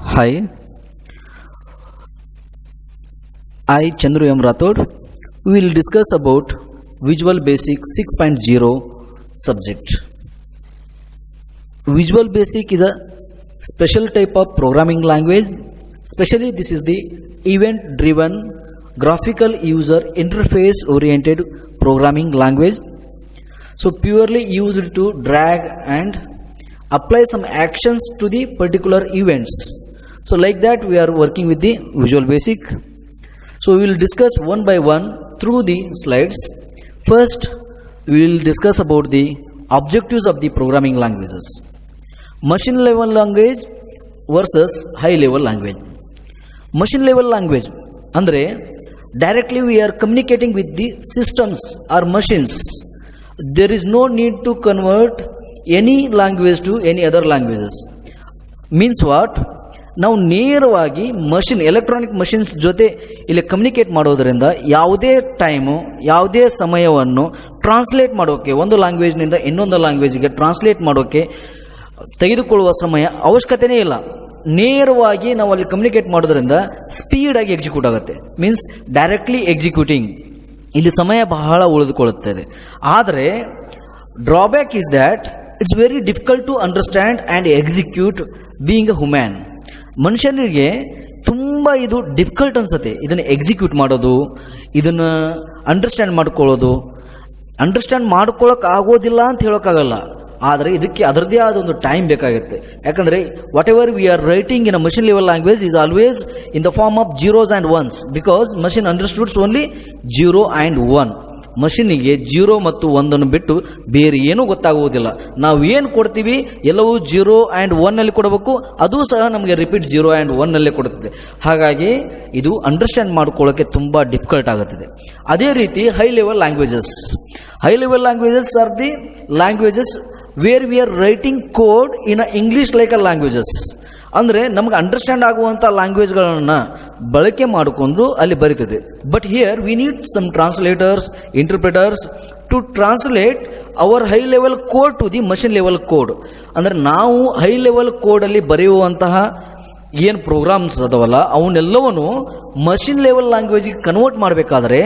Hi, I Chandru M. Rathod. We will discuss about Visual Basic 6.0 subject. Visual Basic is a special type of programming language. Especially this is the event-driven, graphical user interface-oriented programming language. So purely used to drag and apply some actions to the particular events. So like that we are working with the Visual Basic. So we will discuss one by one through the slides. First we will discuss about the objectives of the programming languages. Machine level language versus high level language. Machine level language andre directly we are communicating with the systems or machines. There is no need to convert any language to any other languages. Means what? ನಾವು ನೇರವಾಗಿ machine electronic machines ಜೊತೆ ಇಲ್ಲಿ communicate ಮಾಡೋದರಿಂದ ಯಾವುದೇ time ಯಾವುದೇ ಸಮಯವನ್ನು translate ಮಾಡೋಕ್ಕೆ ಒಂದು ಲ್ಯಾಂಗ್ವೇಜ್ನಿಂದ ಇನ್ನೊಂದು ಲ್ಯಾಂಗ್ವೇಜ್ಗೆ ಟ್ರಾನ್ಸ್ಲೇಟ್ ಮಾಡೋಕ್ಕೆ ತೆಗೆದುಕೊಳ್ಳುವ ಸಮಯ ಅವಶ್ಯಕತೆಯೇ ಇಲ್ಲ. ನೇರವಾಗಿ ನಾವು ಅಲ್ಲಿ ಕಮ್ಯುನಿಕೇಟ್ ಮಾಡೋದ್ರಿಂದ ಸ್ಪೀಡಾಗಿ ಎಕ್ಸಿಕ್ಯೂಟ್ ಆಗುತ್ತೆ. ಮೀನ್ಸ್ ಡೈರೆಕ್ಟ್ಲಿ ಎಕ್ಸಿಕ್ಯೂಟಿಂಗ್ ಇಲ್ಲಿ ಸಮಯ ಬಹಳ ಉಳಿದುಕೊಳ್ಳುತ್ತದೆ. ಆದರೆ drawback is that it's very difficult to understand and execute being a human. ಮನುಷ್ಯನಿಗೆ ತುಂಬ ಇದು ಡಿಫಿಕಲ್ಟ್ ಅನ್ಸುತ್ತೆ ಇದನ್ನು ಎಕ್ಸಿಕ್ಯೂಟ್ ಮಾಡೋದು, ಇದನ್ನು ಅಂಡರ್ಸ್ಟ್ಯಾಂಡ್ ಮಾಡ್ಕೊಳ್ಳೋಕೆ ಆಗೋದಿಲ್ಲ ಅಂತ ಹೇಳೋಕ್ಕಾಗಲ್ಲ. ಆದರೆ ಇದಕ್ಕೆ ಅದರದೇ ಆದ ಒಂದು ಟೈಮ್ ಬೇಕಾಗುತ್ತೆ. ಯಾಕಂದರೆ whatever we are writing in a machine level language is always in the form of zeros and ones because machine understands only 0 and 1. ಮಷಿನ್ನಿಗೆ 0 ಮತ್ತು 1 ಬಿಟ್ಟು ಬೇರೆ ಏನೂ ಗೊತ್ತಾಗುವುದಿಲ್ಲ. ನಾವು ಏನು ಕೊಡ್ತೀವಿ ಎಲ್ಲವೂ 0 and 1 ಕೊಡಬೇಕು. ಅದು ಸಹ ನಮಗೆ ರಿಪೀಟ್ 0 and 1 ಕೊಡುತ್ತದೆ. ಹಾಗಾಗಿ ಇದು ಅಂಡರ್ಸ್ಟ್ಯಾಂಡ್ ಮಾಡ್ಕೊಳ್ಳೋಕ್ಕೆ ತುಂಬ ಡಿಫಿಕಲ್ಟ್ ಆಗುತ್ತದೆ. ಅದೇ ರೀತಿ high level languages are the languages where we are writing code in English like languages. ಅಂದರೆ ನಮಗೆ ಅಂಡರ್ಸ್ಟ್ಯಾಂಡ್ ಆಗುವಂಥ ಲ್ಯಾಂಗ್ವೇಜ್ಗಳನ್ನು ಬಳಕೆ ಮಾಡಿಕೊಂಡು ಅಲ್ಲಿ ಬರೀತದೆ. But here we need some translators, interpreters to translate our high level code to the machine level code. ಅಂದರೆ ನಾವು ಹೈ ಲೆವೆಲ್ ಕೋಡಲ್ಲಿ ಬರೆಯುವಂತಹ ಏನು ಪ್ರೋಗ್ರಾಮ್ಸ್ ಅದಾವಲ್ಲ ಅವನ್ನೆಲ್ಲವನ್ನು ಮಷಿನ್ ಲೆವೆಲ್ ಲ್ಯಾಂಗ್ವೇಜಿಗೆ ಕನ್ವರ್ಟ್ ಮಾಡಬೇಕಾದ್ರೆ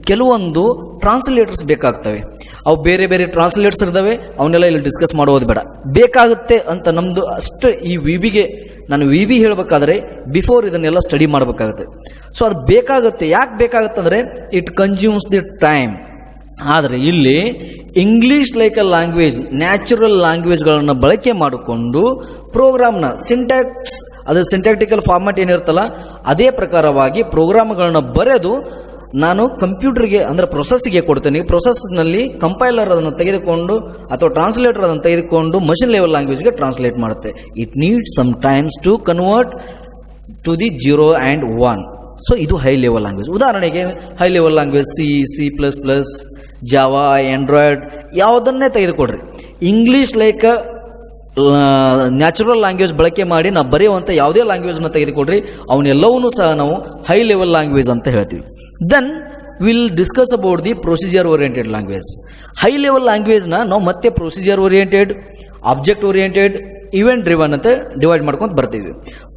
ಕೆಲವೊಂದು ಟ್ರಾನ್ಸ್ಲೇಟರ್ಸ್ ಬೇಕಾಗ್ತವೆ. ಅವು ಬೇರೆ ಬೇರೆ ಟ್ರಾನ್ಸ್ಲೇಟರ್ಸ್ ಇದ್ದಾವೆ, ಅವನ್ನೆಲ್ಲ ಇಲ್ಲಿ ಡಿಸ್ಕಸ್ ಮಾಡೋದು ಬೇಡ. ಬೇಕಾಗುತ್ತೆ ಅಂತ ನಮ್ಮದು ಅಷ್ಟು ಈ ನಾನು ವಿ ಬಿ ಹೇಳಬೇಕಾದ್ರೆ ಬಿಫೋರ್ ಇದನ್ನೆಲ್ಲ ಸ್ಟಡಿ ಮಾಡಬೇಕಾಗುತ್ತೆ. ಸೊ ಅದು ಬೇಕಾಗುತ್ತೆ. ಯಾಕೆ ಬೇಕಾಗುತ್ತೆ ಅಂದರೆ ಇಟ್ ಕನ್ಸ್ಯೂಮ್ಸ್ ದಿ ಟೈಮ್. ಆದರೆ ಇಲ್ಲಿ English like a language, natural ಲ್ಯಾಂಗ್ವೇಜ್ಗಳನ್ನು ಬಳಕೆ ಮಾಡಿಕೊಂಡು ಪ್ರೋಗ್ರಾಮ್ನ ಸಿಂಟ್ಯಾಕ್ಸ್, ಅದು ಸಿಂಟ್ಯಾಕ್ಟಿಕಲ್ ಫಾರ್ಮ್ಯಾಟ್ ಏನಿರುತ್ತಲ್ಲ ಅದೇ ಪ್ರಕಾರವಾಗಿ ಪ್ರೋಗ್ರಾಮ್ಗಳನ್ನ ಬರೆದು ನಾನು ಕಂಪ್ಯೂಟರ್ಗೆ ಅಂದರೆ ಪ್ರೊಸೆಸ್ಗೆ ಕೊಡ್ತೇನೆ. ಪ್ರೊಸೆಸ್ನಲ್ಲಿ ಕಂಪೈಲರ್ ಅದನ್ನು ತೆಗೆದುಕೊಂಡು ಅಥವಾ ಟ್ರಾನ್ಸ್ಲೇಟರ್ ಅದನ್ನು ತೆಗೆದುಕೊಂಡು ಮಷಿನ್ ಲೆವೆಲ್ ಲ್ಯಾಂಗ್ವೇಜ್ಗೆ ಟ್ರಾನ್ಸ್ಲೇಟ್ ಮಾಡುತ್ತೆ. It needs some times to convert to the 0 and 1. So ಇದು ಹೈ ಲೆವೆಲ್ ಲ್ಯಾಂಗ್ವೇಜ್. ಉದಾಹರಣೆಗೆ high level language C++, Java, Android ಯಾವುದನ್ನೇ ತೆಗೆದುಕೊಡ್ರಿ. ಇಂಗ್ಲೀಷ್ ಲೈಕ್ ನ್ಯಾಚುರಲ್ ಲ್ಯಾಂಗ್ವೇಜ್ ಬಳಕೆ ಮಾಡಿ ನಾವು ಬರೆಯುವಂಥ ಯಾವುದೇ ಲ್ಯಾಂಗ್ವೇಜ್ನ ತೆಗೆದುಕೊಡ್ರಿ, ಅವನ್ನೆಲ್ಲವನ್ನೂ ಸಹ ನಾವು ಹೈ ಲೆವೆಲ್ ಲ್ಯಾಂಗ್ವೇಜ್ ಅಂತ ಹೇಳ್ತೀವಿ. Then we'll discuss about the procedure oriented language. High level language ನಾವು ಮತ್ತೆ procedure oriented, object oriented, event driven ಅಂತ ಡಿವೈಡ್ ಮಾಡ್ಕೊಂಡು ಬರ್ತೀವಿ.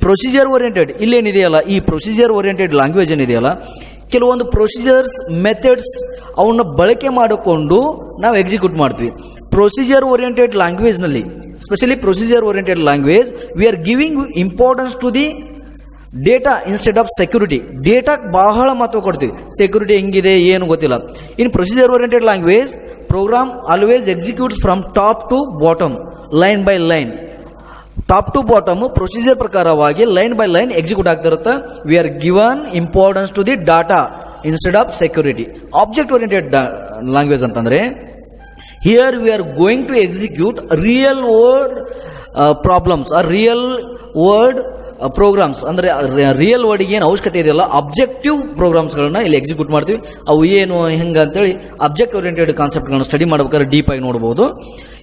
ಪ್ರೊಸೀಜರ್ ಓರಿಯೆಂಟೆಡ್ ಇಲ್ಲೇನಿದೆಯಲ್ಲ, ಈ ಪ್ರೊಸೀಜರ್ ಓರಿಯೆಂಟೆಡ್ ಲ್ಯಾಂಗ್ವೇಜ್ ಏನಿದೆಯಲ್ಲ, ಕೆಲವೊಂದು ಪ್ರೊಸೀಜರ್ಸ್, ಮೆಥಡ್ಸ್ ಅವನ್ನ ಬಳಕೆ ಮಾಡಿಕೊಂಡು ನಾವು ಎಕ್ಸಿಕ್ಯೂಟ್ ಮಾಡ್ತೀವಿ. ಪ್ರೊಸೀಜರ್ ಓರಿಯೆಂಟೆಡ್ ಲ್ಯಾಂಗ್ವೇಜ್ನಲ್ಲಿ, specially procedure oriented language, we are giving importance to the data instead of security. ಡೇಟಾಕ್ಕೆ ಬಹಳ ಮಹತ್ವ ಕೊಡ್ತೀವಿ. ಸೆಕ್ಯೂರಿಟಿ ಹೆಂಗಿದೆ ಏನು ಗೊತ್ತಿಲ್ಲ. In procedure oriented language program always executes from top to bottom, line by line. Top to bottom procedure ಪ್ರಕಾರವಾಗಿ line by line execute ಆಗ್ತಿರುತ್ತೆ. We are given importance to the data instead of security. Object oriented language ಅಂತಂದ್ರೆ here we are going to execute real world problems or real world programs. ಅಂದರೆ real ವರ್ಡಿಗೆ ಏನು ಅವಶ್ಯಕತೆ ಇದೆಯಲ್ಲ objective ಪ್ರೋಗ್ರಾಮ್ಸ್ಗಳನ್ನ ಇಲ್ಲಿ execute ಮಾಡ್ತೀವಿ. ಅವು ಏನು ಹೆಂಗೆ ಅಂತೇಳಿ ಅಬ್ಜೆಕ್ಟ್ ಓರಿಯೆಂಟೆಡ್ ಕಾನ್ಸೆಪ್ಟ್ಗಳನ್ನ ಸ್ಟಡಿ ಮಾಡ್ಬೇಕಾದ್ರೆ ಡೀಪಾಗಿ ನೋಡ್ಬೋದು.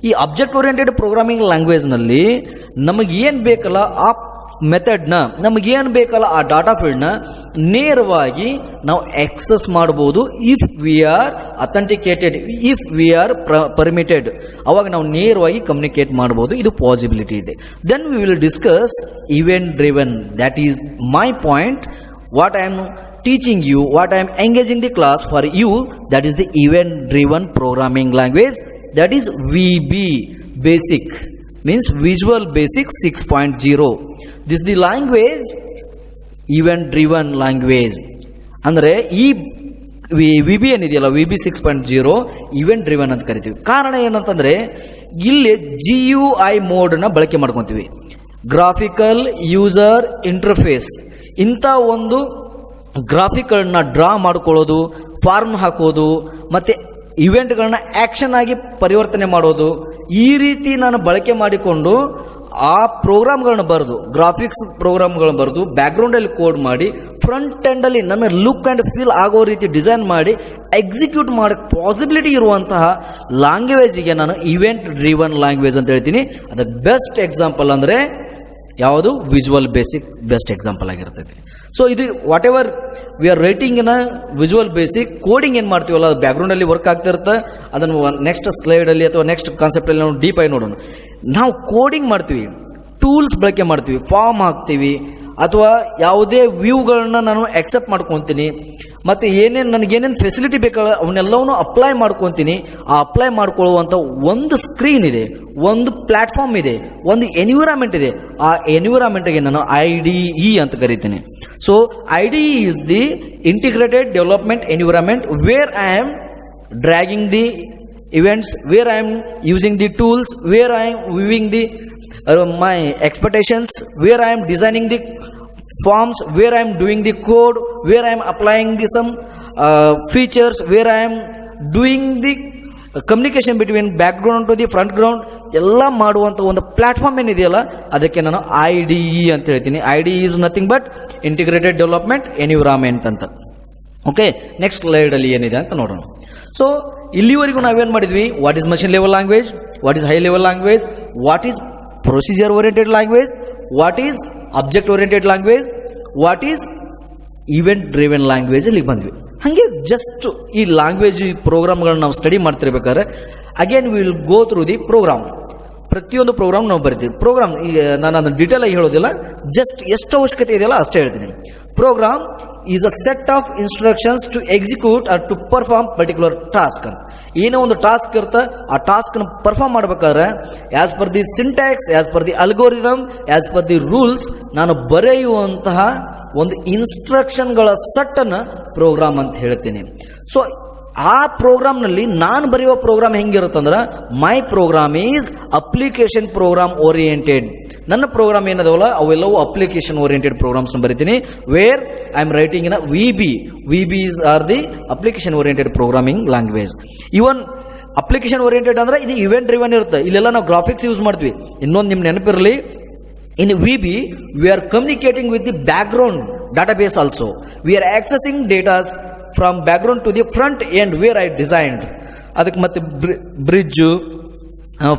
ಈ ಅಬ್ಜೆಕ್ಟ್ ಓರಿಯೆಂಟೆಡ್ ಪ್ರೋಗ್ರಾಮಿಂಗ್ ಲ್ಯಾಂಗ್ವೇಜ್ನಲ್ಲಿ ನಮಗೆ ಏನು ಬೇಕಲ್ಲ ಆ ಮೆಥಡ್ನ ನಮಗೇನು ಬೇಕಲ್ಲ ಆ ಡಾಟಾ ಫೀಲ್ಡ್ನ ನೇರವಾಗಿ ನಾವು ಆಕ್ಸೆಸ್ ಮಾಡ್ಬೋದು if we are authenticated, if we are permitted. ಅವಾಗ ನಾವು ನೇರವಾಗಿ ಕಮ್ಯುನಿಕೇಟ್ ಮಾಡ್ಬೋದು, ಇದು ಪಾಸಿಬಿಲಿಟಿ ಇದೆ. Then we will discuss event driven. That is my point. What I am teaching you, what I am engaging the class for you, that is the event driven programming language, that is VB basic, means Visual Basic 6.0. this is the language event driven language. ಅಂದರೆ ಈ VB ಏನಿದೆಯಲ್ಲ VB 6.0 event driven ಅಂತ ಕರಿತೀವಿ. ಕಾರಣ ಏನಂತಂದ್ರೆ ಇಲ್ಲಿ GUI ಮೋಡ್ನ ಬಳಕೆ ಮಾಡ್ಕೊತೀವಿ, ಗ್ರಾಫಿಕಲ್ ಯೂಸರ್ ಇಂಟರ್ಫೇಸ್. ಇಂಥ ಒಂದು ಗ್ರಾಫಿಕ್ಗಳನ್ನ ಡ್ರಾ ಮಾಡ್ಕೊಳ್ಳೋದು, ಫಾರ್ಮ್ ಹಾಕೋದು, ಮತ್ತು ಇವೆಂಟ್ಗಳನ್ನ ಆ್ಯಕ್ಷನ್ ಆಗಿ ಪರಿವರ್ತನೆ ಮಾಡೋದು, ಈ ರೀತಿ ನಾನು ಬಳಕೆ ಮಾಡಿಕೊಂಡು ಆ ಪ್ರೋಗ್ರಾಮ್ಗಳನ್ನ ಬರೆದು, ಗ್ರಾಫಿಕ್ಸ್ ಪ್ರೋಗ್ರಾಮ್ಗಳನ್ನ ಬರೆದು ಬ್ಯಾಕ್ಗ್ರೌಂಡಲ್ಲಿ ಕೋಡ್ ಮಾಡಿ ಫ್ರಂಟ್ ಎಂಡಲ್ಲಿ ನನ್ನ ಲುಕ್ ಆ್ಯಂಡ್ ಫೀಲ್ ಆಗೋ ರೀತಿ ಡಿಸೈನ್ ಮಾಡಿ ಎಕ್ಸಿಕ್ಯೂಟ್ ಮಾಡೋಕ್ಕೆ ಪಾಸಿಬಿಲಿಟಿ ಇರುವಂತಹ ಲ್ಯಾಂಗ್ವೇಜಿಗೆ ನಾನು ಇವೆಂಟ್ ಡ್ರಿವನ್ ಲ್ಯಾಂಗ್ವೇಜ್ ಅಂತ ಹೇಳ್ತೀನಿ. ಅದಕ್ಕೆ ಬೆಸ್ಟ್ ಎಕ್ಸಾಂಪಲ್ ಅಂದರೆ ಯಾವುದು? ವಿಜುವಲ್ ಬೇಸಿಕ್ ಬೆಸ್ಟ್ ಎಕ್ಸಾಂಪಲ್ ಆಗಿರ್ತದೆ. ಸೊ ಇದು what ever we are writing in visual basic, coding ಏನು ಮಾಡ್ತೀವಲ್ಲ ಅದು ಬ್ಯಾಕ್ಗ್ರೌಂಡಲ್ಲಿ ವರ್ಕ್ ಆಗ್ತಿರುತ್ತೆ. ಅದನ್ನು ನೆಕ್ಸ್ಟ್ ಸ್ಲೈಡಲ್ಲಿ ಅಥವಾ ನೆಕ್ಸ್ಟ್ ಕಾನ್ಸೆಪ್ಟಲ್ಲಿ ನಾವು ಡೀಪ್ ಆಗಿ ನೋಡೋಣ. ನಾವು ಕೋಡಿಂಗ್ ಮಾಡ್ತೀವಿ, ಟೂಲ್ಸ್ ಬಳಕೆ ಮಾಡ್ತೀವಿ, ಫಾರ್ಮ್ ಹಾಕ್ತೀವಿ, ಅಥವಾ ಯಾವುದೇ ವ್ಯೂಗಳನ್ನ ನಾನು ಎಕ್ಸೆಪ್ಟ್ ಮಾಡ್ಕೊತೀನಿ, ಮತ್ತು ನನಗೇನೇನು ಫೆಸಿಲಿಟಿ ಬೇಕಲ್ಲ ಅವನ್ನೆಲ್ಲವನ್ನೂ ಅಪ್ಲೈ ಮಾಡ್ಕೊತೀನಿ. ಆ ಅಪ್ಲೈ ಮಾಡ್ಕೊಳ್ಳುವಂಥ ಒಂದು ಸ್ಕ್ರೀನ್ ಇದೆ, ಒಂದು ಪ್ಲಾಟ್ಫಾರ್ಮ್ ಇದೆ, ಒಂದು ಎನ್ವಿರಾನ್ಮೆಂಟ್ ಇದೆ. ಆ ಎನ್ವಿರಾನ್ಮೆಂಟ್ಗೆ ನಾನು IDE ಅಂತ ಕರಿತೀನಿ. So IDE is the integrated development environment wear I am dragging the events, where I am using the tools, where I am viewing the my expectations, where I am designing the forms, where I am doing the code, where I am applying the some features, where I am doing the communication between background to the front ground. ಎಲ್ಲ ಮಾಡುವಂಥ ಒಂದು platform ಏನಿದೆಯಲ್ಲ ಅದಕ್ಕೆ ನಾನು IDE ಅಂತ ಹೇಳ್ತೀನಿ. IDE is nothing but integrated development environment ಅಂತ. Okay, next ಸ್ಲೈಡಲ್ಲಿ ಏನಿದೆ ಅಂತ ನೋಡೋಣ. ಸೊ ಇಲ್ಲಿವರೆಗೂ ನಾವೇನು ಮಾಡಿದ್ವಿ? What is machine level language, what is high level language, what is procedure oriented language, what is object oriented language, what is event driven language ಅಲ್ಲಿ ಬಂದ್ವಿ. ಹಾಗೆ ಜಸ್ಟ್ ಈ ಲ್ಯಾಂಗ್ವೇಜ್ ಈ ಪ್ರೋಗ್ರಾಮ್ಗಳನ್ನ ನಾವು ಸ್ಟಡಿ ಮಾಡ್ತಿರ್ಬೇಕಾದ್ರೆ again we will go through the program. ಪ್ರತಿಯೊಂದು program ನಾವು ಬರಿತೀವಿ. ಪ್ರೋಗ್ರಾಮ್ ಈಗ ನಾನು ಅದನ್ನು ಡೀಟೇಲ್ ಆಗಿ ಹೇಳೋದಿಲ್ಲ, ಜಸ್ಟ್ ಎಷ್ಟು ಅವಶ್ಯಕತೆ ಇದೆಯಲ್ಲ ಅಷ್ಟೇ ಹೇಳ್ತೀನಿ. Program is a set of instructions to execute or to perform particular task. ಏನೋ ಒಂದು ಟಾಸ್ಕ್ ಇರುತ್ತೆ, ಆ ಟಾಸ್ಕ್ನ ಪರ್ಫಾರ್ಮ್ ಮಾಡ್ಬೇಕಾದ್ರೆ as per the syntax, as per the algorithm, as per the rules ನಾನು ಬರೆಯುವಂತಹ ಒಂದು ಇನ್ಸ್ಟ್ರಕ್ಷನ್ಗಳ ಸೆಟ್ಟನ್ನು ಪ್ರೋಗ್ರಾಮ್ ಅಂತ ಹೇಳ್ತೀನಿ. ಸೊ ಆ ಪ್ರೋಗ್ರಾಮ್ನಲ್ಲಿ ನಾನು ಬರೆಯುವ ಪ್ರೋಗ್ರಾಮ್ ಹೆಂಗಿರುತ್ತಂದ್ರೆ my program is application program oriented. ನನ್ನ ಪ್ರೋಗ್ರಾಮ್ ಏನದವಲ್ಲ ಅವೆಲ್ಲವೂ ಅಪ್ಲಿಕೇಶನ್ ಓರಿಯೆಂಟೆಡ್ ಪ್ರೋಗ್ರಾಮ್ಸ್ ಬರಿತೀನಿ. Where I am writing in VB or the application oriented programming language. Even application oriented ಅಂದ್ರೆ ಇದು ಇವೆಂಟ್ ಡ್ರಿವನ್ ಇರುತ್ತೆ. ಇಲ್ಲೆಲ್ಲ ನಾವು ಗ್ರಾಫಿಕ್ಸ್ ಯೂಸ್ ಮಾಡ್ತೀವಿ. ಇನ್ನೊಂದು ನಿಮ್ ನೆನಪಿರಲಿ, in VB we are communicating with the background database also. We are accessing data from background to the front end where I designed. ಅದಕ್ಕೆ ಮತ್ತೆ bridge,